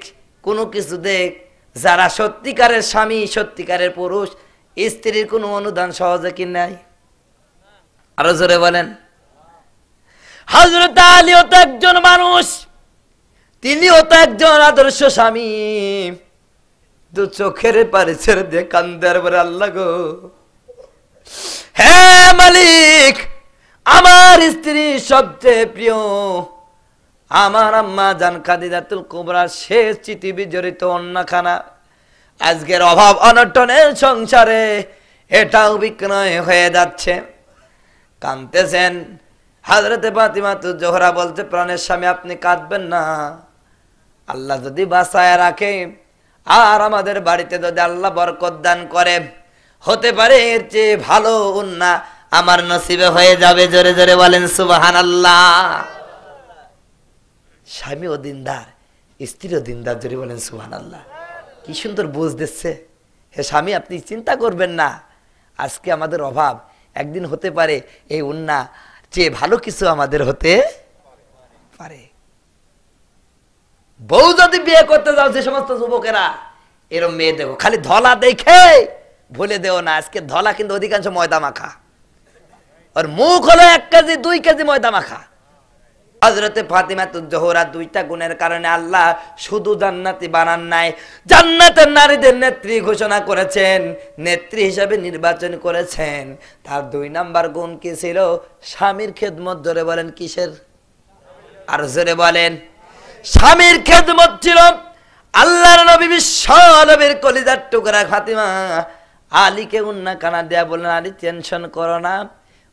S1: কোনো কিছু দেখ, যারা সত্যিকারের স্বামী সত্যিকারের পুরুষ, স্ত্রীর কোনো অনুদান সহজে কি নাই? আরো জোরে বলেন। হযরত আলীও তো একজন মানুষ, তিনিও তো একজন আদর্শ স্বামী। দু চোখের পারে ছেড়ে দিয়ে কান্দার বলে, আল্লাহ গো, হে মালিক, আমার স্ত্রী সবচেয়ে প্রিয়, আমার আম্মা জান খাদিজাতুল কুবরা শেষ চিঠি বিজড়িত ওন্নাখানা আজকের অভাব অনটনের সংসারে এটাও বিক্রয় হয়ে যাচ্ছে। কাঁদতেছেন। হযরতে ফাতিমাতুজ জোহরা বলতে, প্রাণের স্বামী আপনি কাঁদবেন না, আল্লাহ যদি বাঁচায় রাখে আর আমাদের বাড়িতে যদি আল্লাহ বরকত দান করে, হতে পারে এর চেয়ে ভালো ওন্না আমার নসিবে হয়ে যাবে। জোরে জোরে বলেন সুবহানাল্লাহ। স্বামীও দিনদার, স্ত্রীও দিনদার, জোরে বলেন সুবহানাল্লাহ। কি সুন্দর বুঝ দিচ্ছে। হে স্বামী, আপনি চিন্তা করবেন না, আজকে আমাদের অভাব, একদিন হতে পারে এই ওন্না চেয়ে ভালো কিছু আমাদের হতে পারে। বউ যদি বিয়ে করতে যাও, যে সমস্ত যুবকেরা এরম মেয়ে দেখো, খালি ধলা দেখে ভুলে দেও না, আজকে ধলা কিন্তু অধিকাংশ ময়দা মাখা, আর মুখ হলো 1 কেজি 2 কেজি ময়দা মাখা। হযরতে ফাতিমাতুজ জোহরা দুইটা গুণের কারণে আল্লাহ শুধু জান্নাতি বানান নাই, জান্নাতের নারীদের নেত্রী ঘোষণা করেছেন, নেত্রী হিসেবে নির্বাচন করেছেন। তার 2 নাম্বার গুণ কি ছিল? স্বামীর খেদমত। জোরে বলেন কিসের? আর জোরে বলেন। স্বামীর খেদমত ছিল। আল্লাহর নবী বিশ্ব নবীর কলিজার টুকরা ফাতিমা আলীকে ওন্নাখানা দেয়া বললেন, আলী টেনশন করো না,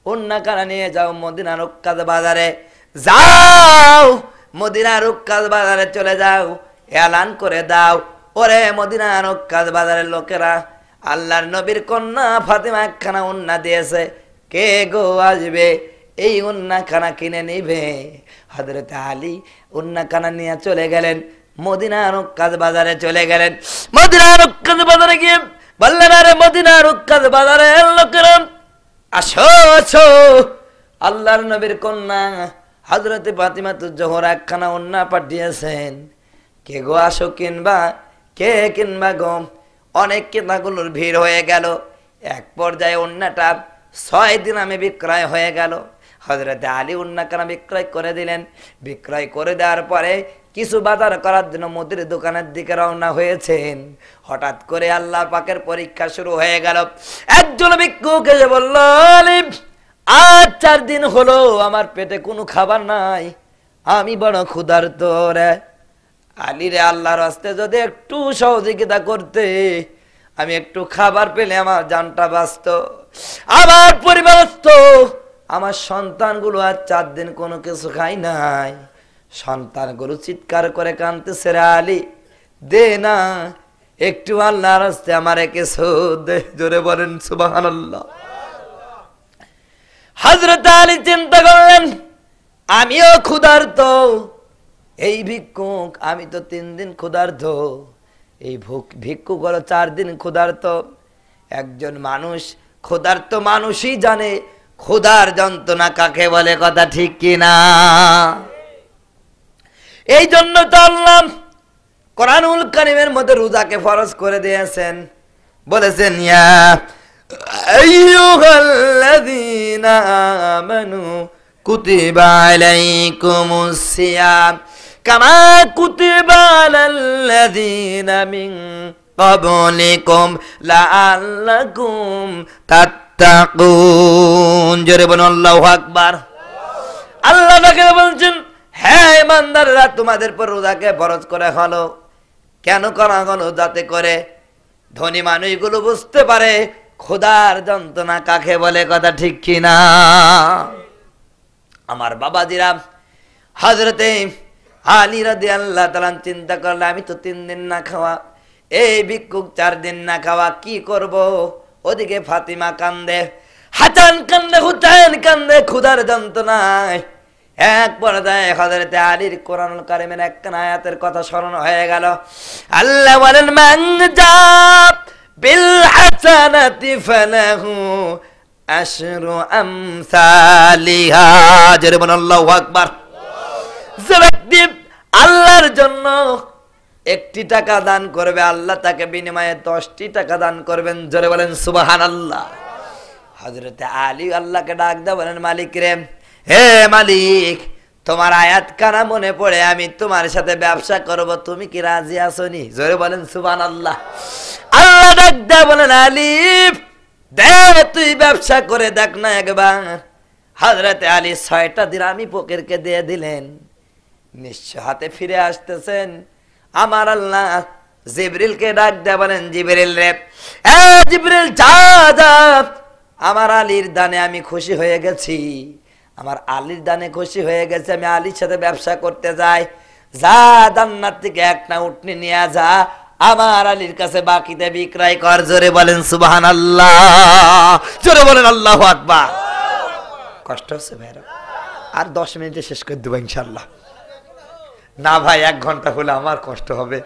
S1: ওন্নাখানা নিয়ে যাও মদিনার উক্কাদ বাজারে, যাও মদিনার উক্কাদ বাজারে চলে যাও, এলান করে দাও, ওরে মদিনার উক্কাদ বাজারের লোকেরা, আল্লাহর নবীর কন্যা ফাতিমা একখানা ওন্না দিয়েছে, কে গো আসবে এই ওন্নাখানা কিনে নিবে। হযরতে আলী ওন্নাখানা নিয়ে চলে গেলেন, মদিনার উক্কাদ বাজারে চলে গেলেন। মদিনার উক্কাদ বাজারে গিয়ে বললেন, আরে মদিনার উক্কাদ বাজারের লোকেরা আসো আসো, আল্লাহর নবীর কন্যা হযরতে ফাতিমাতুজ জোহরা একখানা ওন্না পাঠিয়েছেন, কে গো আসো কিনবা, কে কিনবা গো। অনেক কেনাগুলোর ভিড় হয়ে গেল। এক পর্যায়ে ওন্নাটা 6 দিনামে বিক্রয় হয়ে গেল। হযরতে আলী ওন্নাখানা বিক্রয় করে দিলেন। বিক্রয় করে দেওয়ার পরে কিছু বাজার করার জন্য মুদির দোকানের দিকে রওনা হয়েছেন। হঠাৎ করে আল্লাহ পাকের পরীক্ষা শুরু হয়ে গেল। একজন ভিক্ষুক এসে বলল, আলী, আজ 4 দিন হলো আমার পেটে কোনো খাবার নাই, আমি বড় ক্ষুধার্ত রে। আলী রে, আল্লাহর রাস্তে যদি একটু সহযোগিতা করতে, আমি একটু খাবার পেলে আমার জানটা বাঁচত, আমার পরিবার বাঁচত। আমার সন্তানগুলো আজ 4 দিন কোনো কিছু খাই নাই। সন্তানগুলো চিৎকার করে কাঁদতেছে, রে আলী দে না একটু, আল্লাহর রাস্তে আমারে কিছু দে। জোরে বলেন সুবহানাল্লাহ। হযরত আলী চিন্তা করলেন, আমিও ক্ষুধার্ত, এই ভিক্ষুক আমি তো 3 দিন ক্ষুধার্ত, এই ভিক্ষুক হলো 4 দিন ক্ষুধার্ত। একজন মানুষ ক্ষুধার্ত মানুষই জানে ক্ষুধার যন্ত্রণা কাকে বলে, কথা ঠিক কিনা? এই জন্য তো আল্লাহ কোরআনুল কারীমের মধ্যে রোজাকে ফরজ করে দিয়েছেন, বলেছেন, ইয়া আইয়ুহাল্লাযীনা আমানু কুতিবা আলাইকুমুস সিয়াম কামা কুতিবা আলাল্লাযীনা মিন ক্বাবলিকুম লাআল্লাকুম তাত্তাকুন। জোরে বলুন আল্লাহু আকবার। আল্লাহ তাকে বলছেন, হ্যাঁ ইমানদাররা, তোমাদের পর রোজাকে ফরজ করা হলো। কেন করা হলো? যাতে করে ধনী মানুষগুলো বুঝতে পারে খোদার যন্ত্রণা কাকে বলে, কথা ঠিক কিনা? আমার বাবাজিরা, হযরতে আলী রাদিয়াল্লাহু তাআলা চিন্তা করলেন, আমি তো 3 দিন না খাওয়া, এই ভিক্ষুক 4 দিন না খাওয়া, কি করব? ওদিকে ফাতিমা কান্দে, হাসান কান্দে, হুসাইন কান্দে, খোদার যন্ত্রণায়। এক পর্যায়ে হযরতে আলীর কোরআনুল কারীমের একখানা আয়াতের কথা স্মরণ হয়ে গেল। আল্লাহ বলেন, মান জাব বিল হাসানাতি ফালাহু আশরু আমসালিহা। জোরে বলেন আল্লাহু আকবার। যে ব্যক্তি আল্লাহর জন্য 1টি টাকা দান করবে, আল্লাহ তাকে বিনিময়ে 10টি টাকা দান করবেন। জোরে বলেন সুবহানাল্লাহ। হযরতে আলী আল্লাহকে ডাক দিয়ে বলেন, মালিক রে, হে মালিক, তোমার আয়াত কানা মনে পড়ে, আমি তোমার সাথে ব্যবসা করব, তুমি কি রাজি আছো নি? জোরে বলেন সুবহানাল্লাহ। আল্লাহ ডাক দিয়ে বলেন, আলী দে, তুই ব্যবসা করে দেখ না একবার। হযরতে আলী 6টা দিরহামি ফকিরকে দিয়ে দিলেন। নিশ্চয় হাতে ফিরে আসতেছেন, আমার আল্লাহ জিবরিলকে ডাক দিয়ে বলেন, জিবরিল রে, এ জিবরিল, যা যা, আমার আলীর দানে আমি খুশি হয়ে গেছি, আমার আলীর দানে খুশি হয়ে গেছে, আমি আলীর সাথে ব্যবসা করতে যাই। যা, জান্নাত থেকে একটা উটনি নিয়ে যা, আমার আলীর কাছে বাকিতে বিক্রয় কর। জোরে বলেন সুবহানাল্লাহ। জোরে বলেন আল্লাহু আকবার। কষ্ট হচ্ছে ভাইরা? আর 10 মিনিটে শেষ করে দেবো ইনশাল্লাহ। না ভাই, 1 ঘন্টা হলে আমার কষ্ট হবে,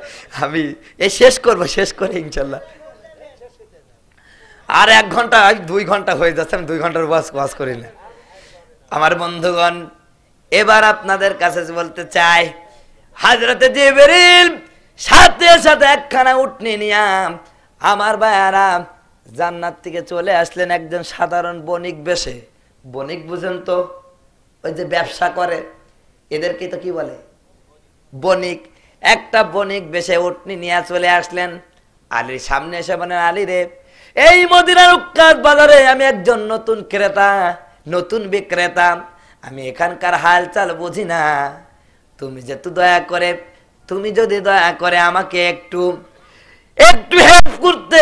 S1: আমি এই শেষ করবো, শেষ করে ইনশাল্লাহ। আর 1 ঘন্টা, 2 ঘন্টা হয়ে যাচ্ছে, আমি 2 ঘন্টার ওয়াজ করি না। আমার বন্ধুগণ, এবার আপনাদের কাছে বলতে চাই, হযরতে জিবরিল সাথে সাথে একখানা উটনি নিয়ে আমার ভাইয়ারা জান্নাত থেকে চলে আসলেন একজন সাধারণ বণিক বেশে। বণিক বুঝেন তো? ওই যে ব্যবসা করে, এদেরকে তো কি বলে? বণিক। একটা বণিক বেশে উটনি নিয়ে চলে আসলেন আলীর সামনে। এসে বলেন, আলী রে, এই মদিনার উক্কাস বাজারে আমি একজন নতুন ক্রেতা, নতুন বিক্রেতা, আমি এখানকার হালচাল বুঝি না, তুমি যেহেতু দয়া করে, তুমি যদি দয়া করে আমাকে একটু হেল্প করতে,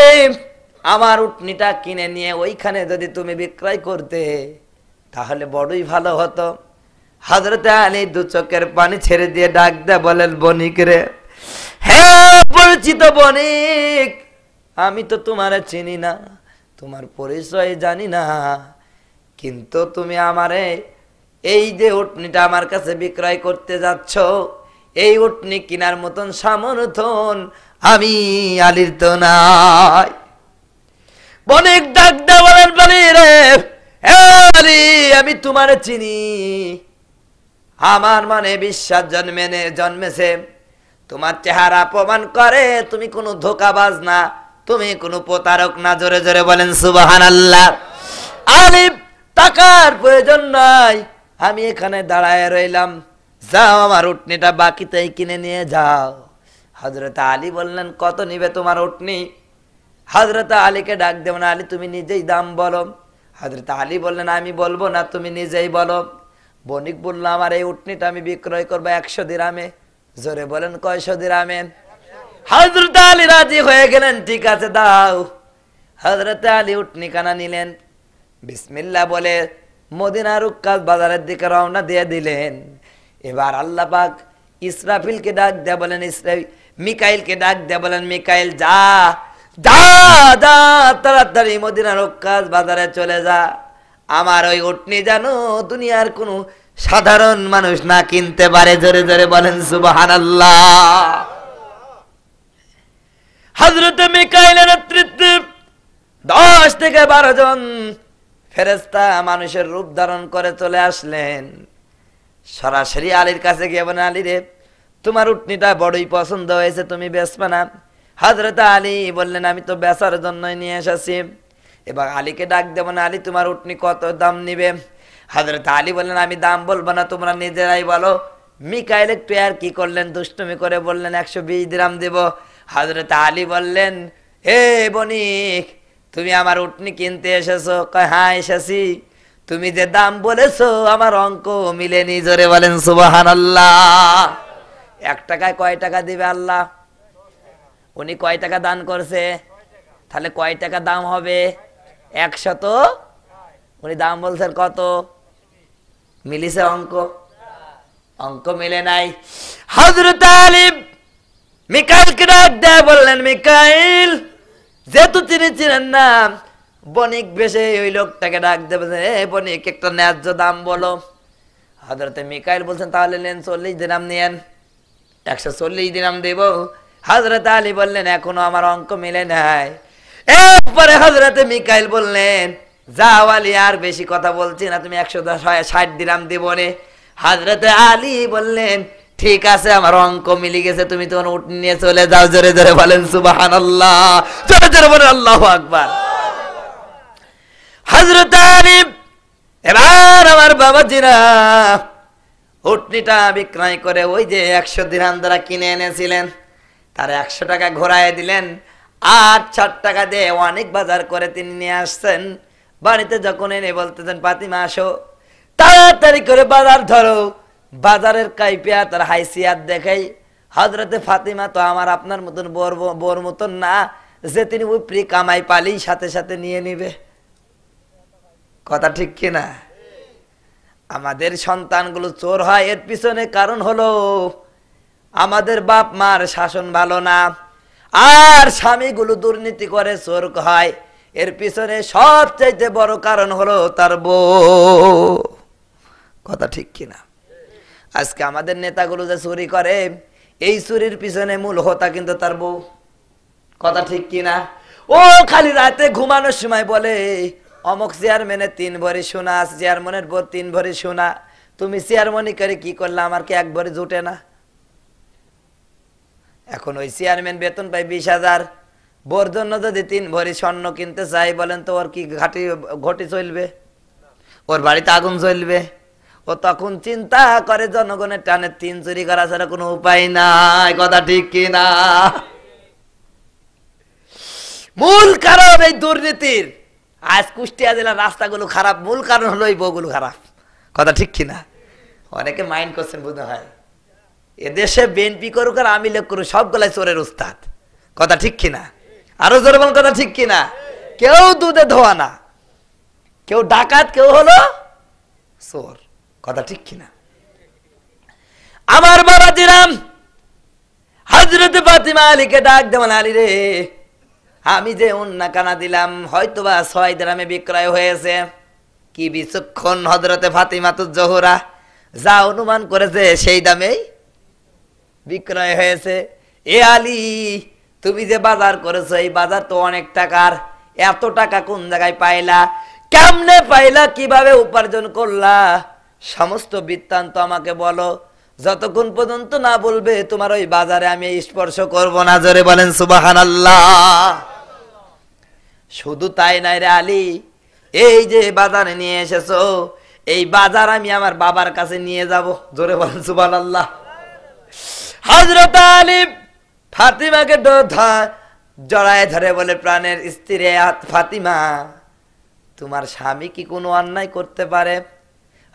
S1: আমার উটনিটা কিনে নিয়ে ওইখানে যদি তুমি বিক্রয় করতে, তাহলে বড়ই ভালো হতো। হযরতে আলী 2 চোখের পানি ছেড়ে দিয়ে ডাক দেয়া বলেন, বণিক রে, হ্যাঁ পরিচিত বণিক, আমি তো তোমারে চিনি না, তোমার পরিচয় জানি না, কিন্তু তুমি আমারে এই যে উটনিটা আমার কাছে বিক্রয় করতে যাচ্ছ, এই উটনি কিনার মতন সামর্থ্য আমি আলীর তো নাই। বণিক ডাক দেয়া বলেন, বলি রে, আলী, আমি তোমারে চিনি, আমার মনে বিশ্বাস জন্মেছে, তোমার চেহারা প্রমাণ করে তুমি কোনো ধোঁকাবাজ না, তুমি কোনো প্রতারক না। জোরে জোরে বলেন সুবহানাল্লাহ। আলী, টাকার প্রয়োজন নাই, আমি এখানে দাঁড়ায় রইলাম, যাও আমার উটনিটা বাকিতেই কিনে নিয়ে যাও। হযরত আলী বললেন, কত নিবে তোমার উটনি? হযরত আলীকে ডাক দেবেন, আলী তুমি নিজেই দাম বলো। হযরত আলী বললেন, আমি বলবো না, তুমি নিজেই বলো। বণিক বলল, আমার এই উটনিটা আমি বিক্রয় করবো 100 দিরহামে। জোরে বলেন, কয়শো দিরহামে? হযরত আলী রাজি হয়ে গেলেন, ঠিক আছে দাও। হযরত আলী উটনি কানা নিলেন, বিসমিল্লাহ বলে মদিনার উক্কাস বাজারের দিকে রওনা দিয়ে দিলেন। এবার আল্লাহ পাক ইসরাফিলকে ডাক দেয়া বলেন, মিকাইলকে ডাক দেয়া বলেন, মিকাইল যা যা যা, তাড়াতাড়ি মদিনার উক্কাস বাজারে চলে যা, আমার ওই উটনি জানো দুনিয়ার কোন সাধারণ মানুষ না কিনতে পারে। জোরে জোরে বলেন সুবহানাল্লাহ। হযরত মিকাইলের নেতৃত্বে 10 থেকে 12 জন ফেরেশতা মানুষের রূপ ধারণ করে চলে আসলেন। সরাসরি আলীর কাছে গিয়ে বলেন, আলী রে, তোমার উটনিটা বড়ই পছন্দ হয়েছে, তুমি বেচবে না? হযরত আলী বললেন, আমি তো বেচার জন্যই নিয়ে এসেছি। এবার আলীকে ডাক দেব না, আলী তোমার উটনি কত দাম নিবে? হযরত আলী বললেন, আমি দাম বলবো না, তোমরা নিজেরাই বলো। মিকাইল একটু আর কি করলেন, দুষ্টুমি করে বললেন 120 দিরহাম দেব। হযরত আলী বললেন, হে বণিক, তুমি আমার উটনি কিনতে এসেছো? কয়, হ্যাঁ এসেছি। তুমি যে দাম বলেছো আমার অঙ্ক মিলেনি। জোরে বলেন সুবহানাল্লাহ। 1 টাকায় কয় টাকা দিবে আল্লাহ? উনি কয় টাকা দান করছে? তাহলে কয় টাকা দাম হবে? 100, উনি দাম বলছেন কত? মিলিছে অঙ্ক? অঙ্ক মিলে নাই। হযরত আলী মিকাইলকে ডাক দিয়ে বললেন, মিকাইল, যেহেতু তিনি চিনেন না, বণিক বেশে ওই লোকটাকে ডাক দেবেন, বণিক একটা ন্যায্য দাম বলো। হযরত মিকাইল বলছেন, তাহলে নেন 40 দিরহাম নিয়েন, 140 দিরহাম দেব। হযরত আলী বললেন, এখনো আমার অঙ্ক মিলে নাই। এরপরে হযরত মিকাইল বললেন, যাও আলী, আর বেশি কথা বলছি না, তুমি 160 দিরহাম দিব নে। হযরত আলী বললেন, ঠিক আছে, আমার অঙ্ক মিলে গেছে, তুমি তোমার উট নিয়ে চলে যাও। জোরে জোরে বলেন সুবহানাল্লাহ, জোরে জোরে বলেন আল্লাহু আকবার। হযরত আলী এবার আমার বাবাজিরা উটনিটা বিক্রয় করে ওই যে 100 দিরহাম দ্বারা কিনে এনেছিলেন, তার 100 টাকা ঘোরায় দিলেন, আর 60 টাকা দিয়ে অনেক বাজার করে তিনি নিয়ে আসছেন। বাড়িতে যখন এনে বলতেছেন, ফাতিমা আসো, তাড়াতাড়ি করে বাজার ধরো। বাজারের কাইপিয়া তার হাইসিয়াত দেখাই। হযরতে ফাতিমা তো আমার আপনার মতন বোর মতন না যে তিনি উপরি কামাই পালি সাথে সাথে নিয়ে নিবে। কথা ঠিক কিনা? আমাদের সন্তানগুলো চোর হয়, এর পিছনে কারণ হলো আমাদের বাপ মার শাসন ভালো না, আর স্বামীগুলো দুর্নীতি করে চোর হয়, এর পিছনে সবচাইতে বড় কারণ হলো তার বউ। কথা ঠিক কিনা? আজকে আমাদের নেতাগুলো যে চুরি করে, এই চুরির পিছনে মূল হোতা কিন্তু তার বউ। কথা ঠিক কিনা? ও খালি রাতে ঘুমানোর সময় বলে, অমুক চেয়ারম্যানের 3 ভরি সোনা, চেয়ারম্যানের বোর 3 ভরি সোনা, তুমি চেয়ারম্যানই করে কি করলে, আমার কি 1 ভরি জুটে না? এখন ওই চেয়ারম্যান বেতন পাই 20,000, বোর জন্য যদি 3 ভরি স্বর্ণ কিনতে চাই, বলেন তো ওর কি ঘটি চলবে? ওর বাড়িতে আগুন চলবে? ও তখন চিন্তা করে জনগণের টানে 3 চুরি করা ছাড়া কোনো উপায় নাই। কথা ঠিক কিনা? মূল কারণ এই দুর্নীতির। আজ কুষ্টিয়া জেলার রাস্তাগুলো খারাপ, মূল কারণ হলো এই বউগুলো খারাপ। কথা ঠিক কিনা? অনেকে মাইন্ড করছেন বোধ হয়, এদেশে বিএনপি করুক আর আমি লোক করুক, সবগুলাই চোরের উস্তাদ। কথা ঠিক কিনা? আরো জোরে বল, কথা ঠিক কিনা? কেউ দুধে ধোয়া না, কেউ ডাকাত, কেউ হলো চোর। কথা ঠিক কিনা? আমার বাবাজিরাম হযরত ফাতিমা আলীকে ডাক দেওয়ান, আলী রে, আমি যে ওন্না কানা দিলাম হয়তোবা 6 দিরহামে বিক্রয় হয়েছে। কি বিচক্ষণ হযরতে ফাতিমাতুজ জোহরা, যা অনুমান করেছে সেই দামেই বিক্রয় হয়েছে। এ আলী, তুমি যে বাজার করেছো, এই বাজার তো অনেক টাকার, এত টাকা কোন জায়গায় পাইলা, কেমনে পাইলা, কিভাবে উপার্জন করলা, সমস্ত বৃত্তান্ত আমাকে বলো। যতক্ষণ পর্যন্ত না বলবে তোমার ওই বাজারে আমি স্পর্শ করব না। জোরে বলেন সুবহানাল্লাহ। শুধু তাই নাই রে আলী, এই যে বাজারে নিয়ে এসেছো, এই বাজার আমি আমার বাবার কাছে নিয়ে যাব। জোরে বলেন সুবহানাল্লাহ। হযরত আলী ফাতিমাকে জড়ায় ধরে বলে, প্রাণের স্ত্রী ফাতিমা, তোমার স্বামী কি কোনো অন্যায় করতে পারে?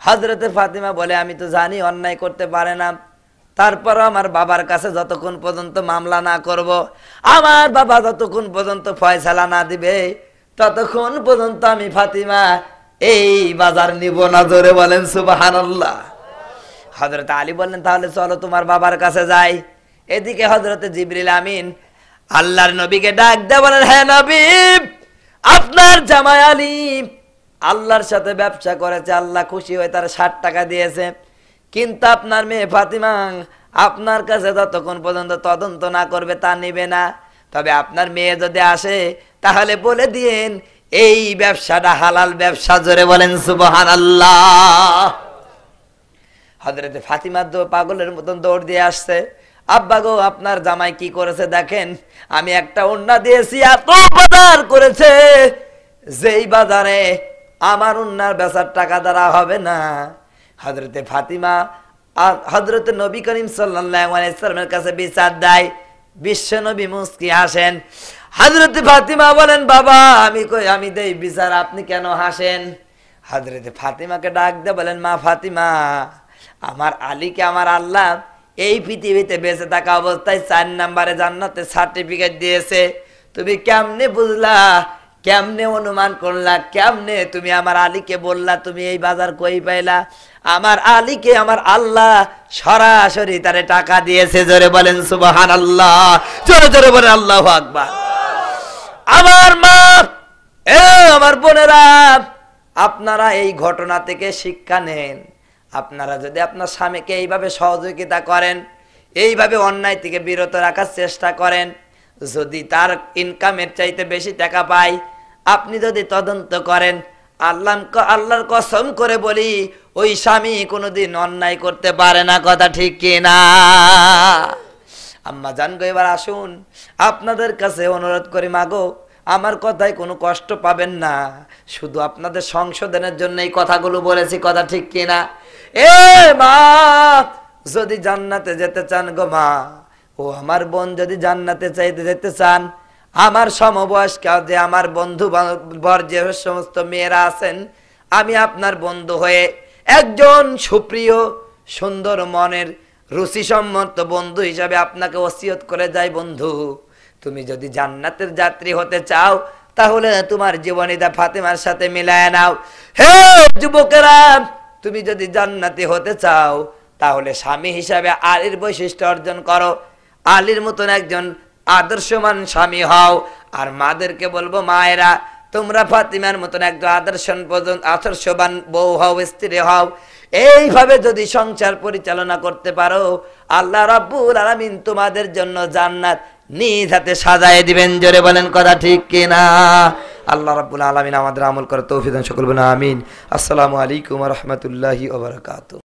S1: হযরতে ফাতিমা বলে, আমি তো জানি অন্যায় করতে পারে না, তারপর আমার বাবার কাছে যতক্ষণ পর্যন্ত মামলা না করব, আমার বাবা যতক্ষণ পর্যন্ত ফয়সালা না দিবে, ততক্ষণ পর্যন্ত আমি ফাতিমা এই বাজার নিব না। জোরে বলেন সুবহানাল্লাহ। হযরত আলী বললেন, তাহলে চলো তোমার বাবার কাছে যাই। এদিকে হযরতে জিবরিল আমিন আল্লাহর নবীকে ডাক দিয়ে বলেন, হ্যাঁ নবী, আপনার জামাই আলী আল্লাহর সাথে ব্যবসা করেছে, আল্লাহ খুশি হয়ে তার 60 টাকা দিয়েছে, কিন্তু আপনার মেয়ে ফাতিমা আপনার কাছে যতক্ষণ পর্যন্ত তদন্ত না করবে তা নিবে না। তবে আপনার মেয়ে যদি আসে তাহলে বলে দিন এই ব্যবসাটা হালাল ব্যবসা। জোরে বলেন সুবহানাল্লাহ। হযরতে ফাতিমা পাগলের মতন দৌড় দিয়ে আসছে, আব্বা গো, আপনার জামাই কি করেছে দেখেন, আমি একটা ওন্না দিয়েছি, এত বাজার করেছে, যেই বাজারে আমার ওন্নার বেচার টাকা দ্বারা হবে না। হযরতে ফাতিমা হযরতে নবী করিম সাল্লাল্লাহু আলাইহি ওয়াসাল্লামের কাছে বিচার দেয়। বিশ্ব নবী মুস্কি হাসেন। হযরতে ফাতিমা বলেন, বাবা আমি দেই বিচার, আপনি কেন হাসেন? হযরতে ফাতিমাকে ডাক দিয়ে বলেন, মা ফাতিমা, আমার আলীকে আমার আল্লাহ এই পৃথিবীতে বেঁচে থাকা অবস্থায় 4 নম্বরে জান্নাতে সার্টিফিকেট দিয়েছে, তুমি কেমনে বুঝলা কেমনে অনুমান করলা, কেমনে তুমি আমার আলীকে বললা তুমি এই বাজার কই পাইলা? আমার আলীকে আমার আল্লাহ সরাসরি তারে টাকা দিয়েছে। জোরে বলেন সুবহানাল্লাহ, জোরে জোরে বলেন আল্লাহু আকবার। আমার মা, আমার বোনেরা, আপনারা এই ঘটনা থেকে শিক্ষা নেন। আপনারা যদি আপনার স্বামীকে এইভাবে সহযোগিতা করেন, এইভাবে অন্যায় থেকে বিরত রাখার চেষ্টা করেন, যদি তার ইনকামের চাইতে বেশি টাকা পায়, আপনি যদি তদন্ত করেন, আল্লাহর কসম করে বলি ওই স্বামী কোনোদিন অন্যায় করতে পারে না। কথা ঠিক কিনা? আম্মা জান গো, এবার আসুন আপনাদের কাছে অনুরোধ করি, মাগো আমার কথায় কোনো কষ্ট পাবেন না, শুধু আপনাদের সংশোধনের জন্য এই কথাগুলো বলেছি। কথা ঠিক কিনা? এ মা, যদি জান্নাতে যেতে চান গো মা, ও আমার বোন যদি জান্নাতে চাইতে যেতে চান, আমার সমবয়স্ক যে আমার বন্ধু বর যে সমস্ত মেয়েরা আছেন, আমি আপনার বন্ধু হয়ে একজন সুপ্রিয় সুন্দর মনের রুচিসম্মত বন্ধু হিসাবে আপনাকে ওসিয়ত করে যাই, বন্ধু তুমি যদি জান্নাতের যাত্রী হতে চাও তাহলে তোমার জীবনীটা ফাতেমার সাথে মিলায় নাও। হে যুবকেরা, তুমি যদি জান্নাতি হতে চাও তাহলে স্বামী হিসাবে আলীর বৈশিষ্ট্য অর্জন করো, আলীর মতন একজন আদর্শমান স্বামী হও। আর মাদেরকে বলবো, মায়েরা তোমরা ফাতিমার মতন একজন আদর্শবান বউ হও, স্ত্রী হও। এইভাবে যদি সংসার পরিচালনা করতে পারো, আল্লাহ রাব্বুল আলামিন তোমাদের জন্য জান্নাত নিজ হাতে সাজায় দিবেন। জোরে বলেন কথা ঠিক কিনা? আল্লাহ রাব্বুল আলামিন আমাদের আমল করে তৌফিক দান, সকল বলেন আমিন। আসসালামু আলাইকুম ওয়া রাহমাতুল্লাহি ওয়া বারাকাতুহু।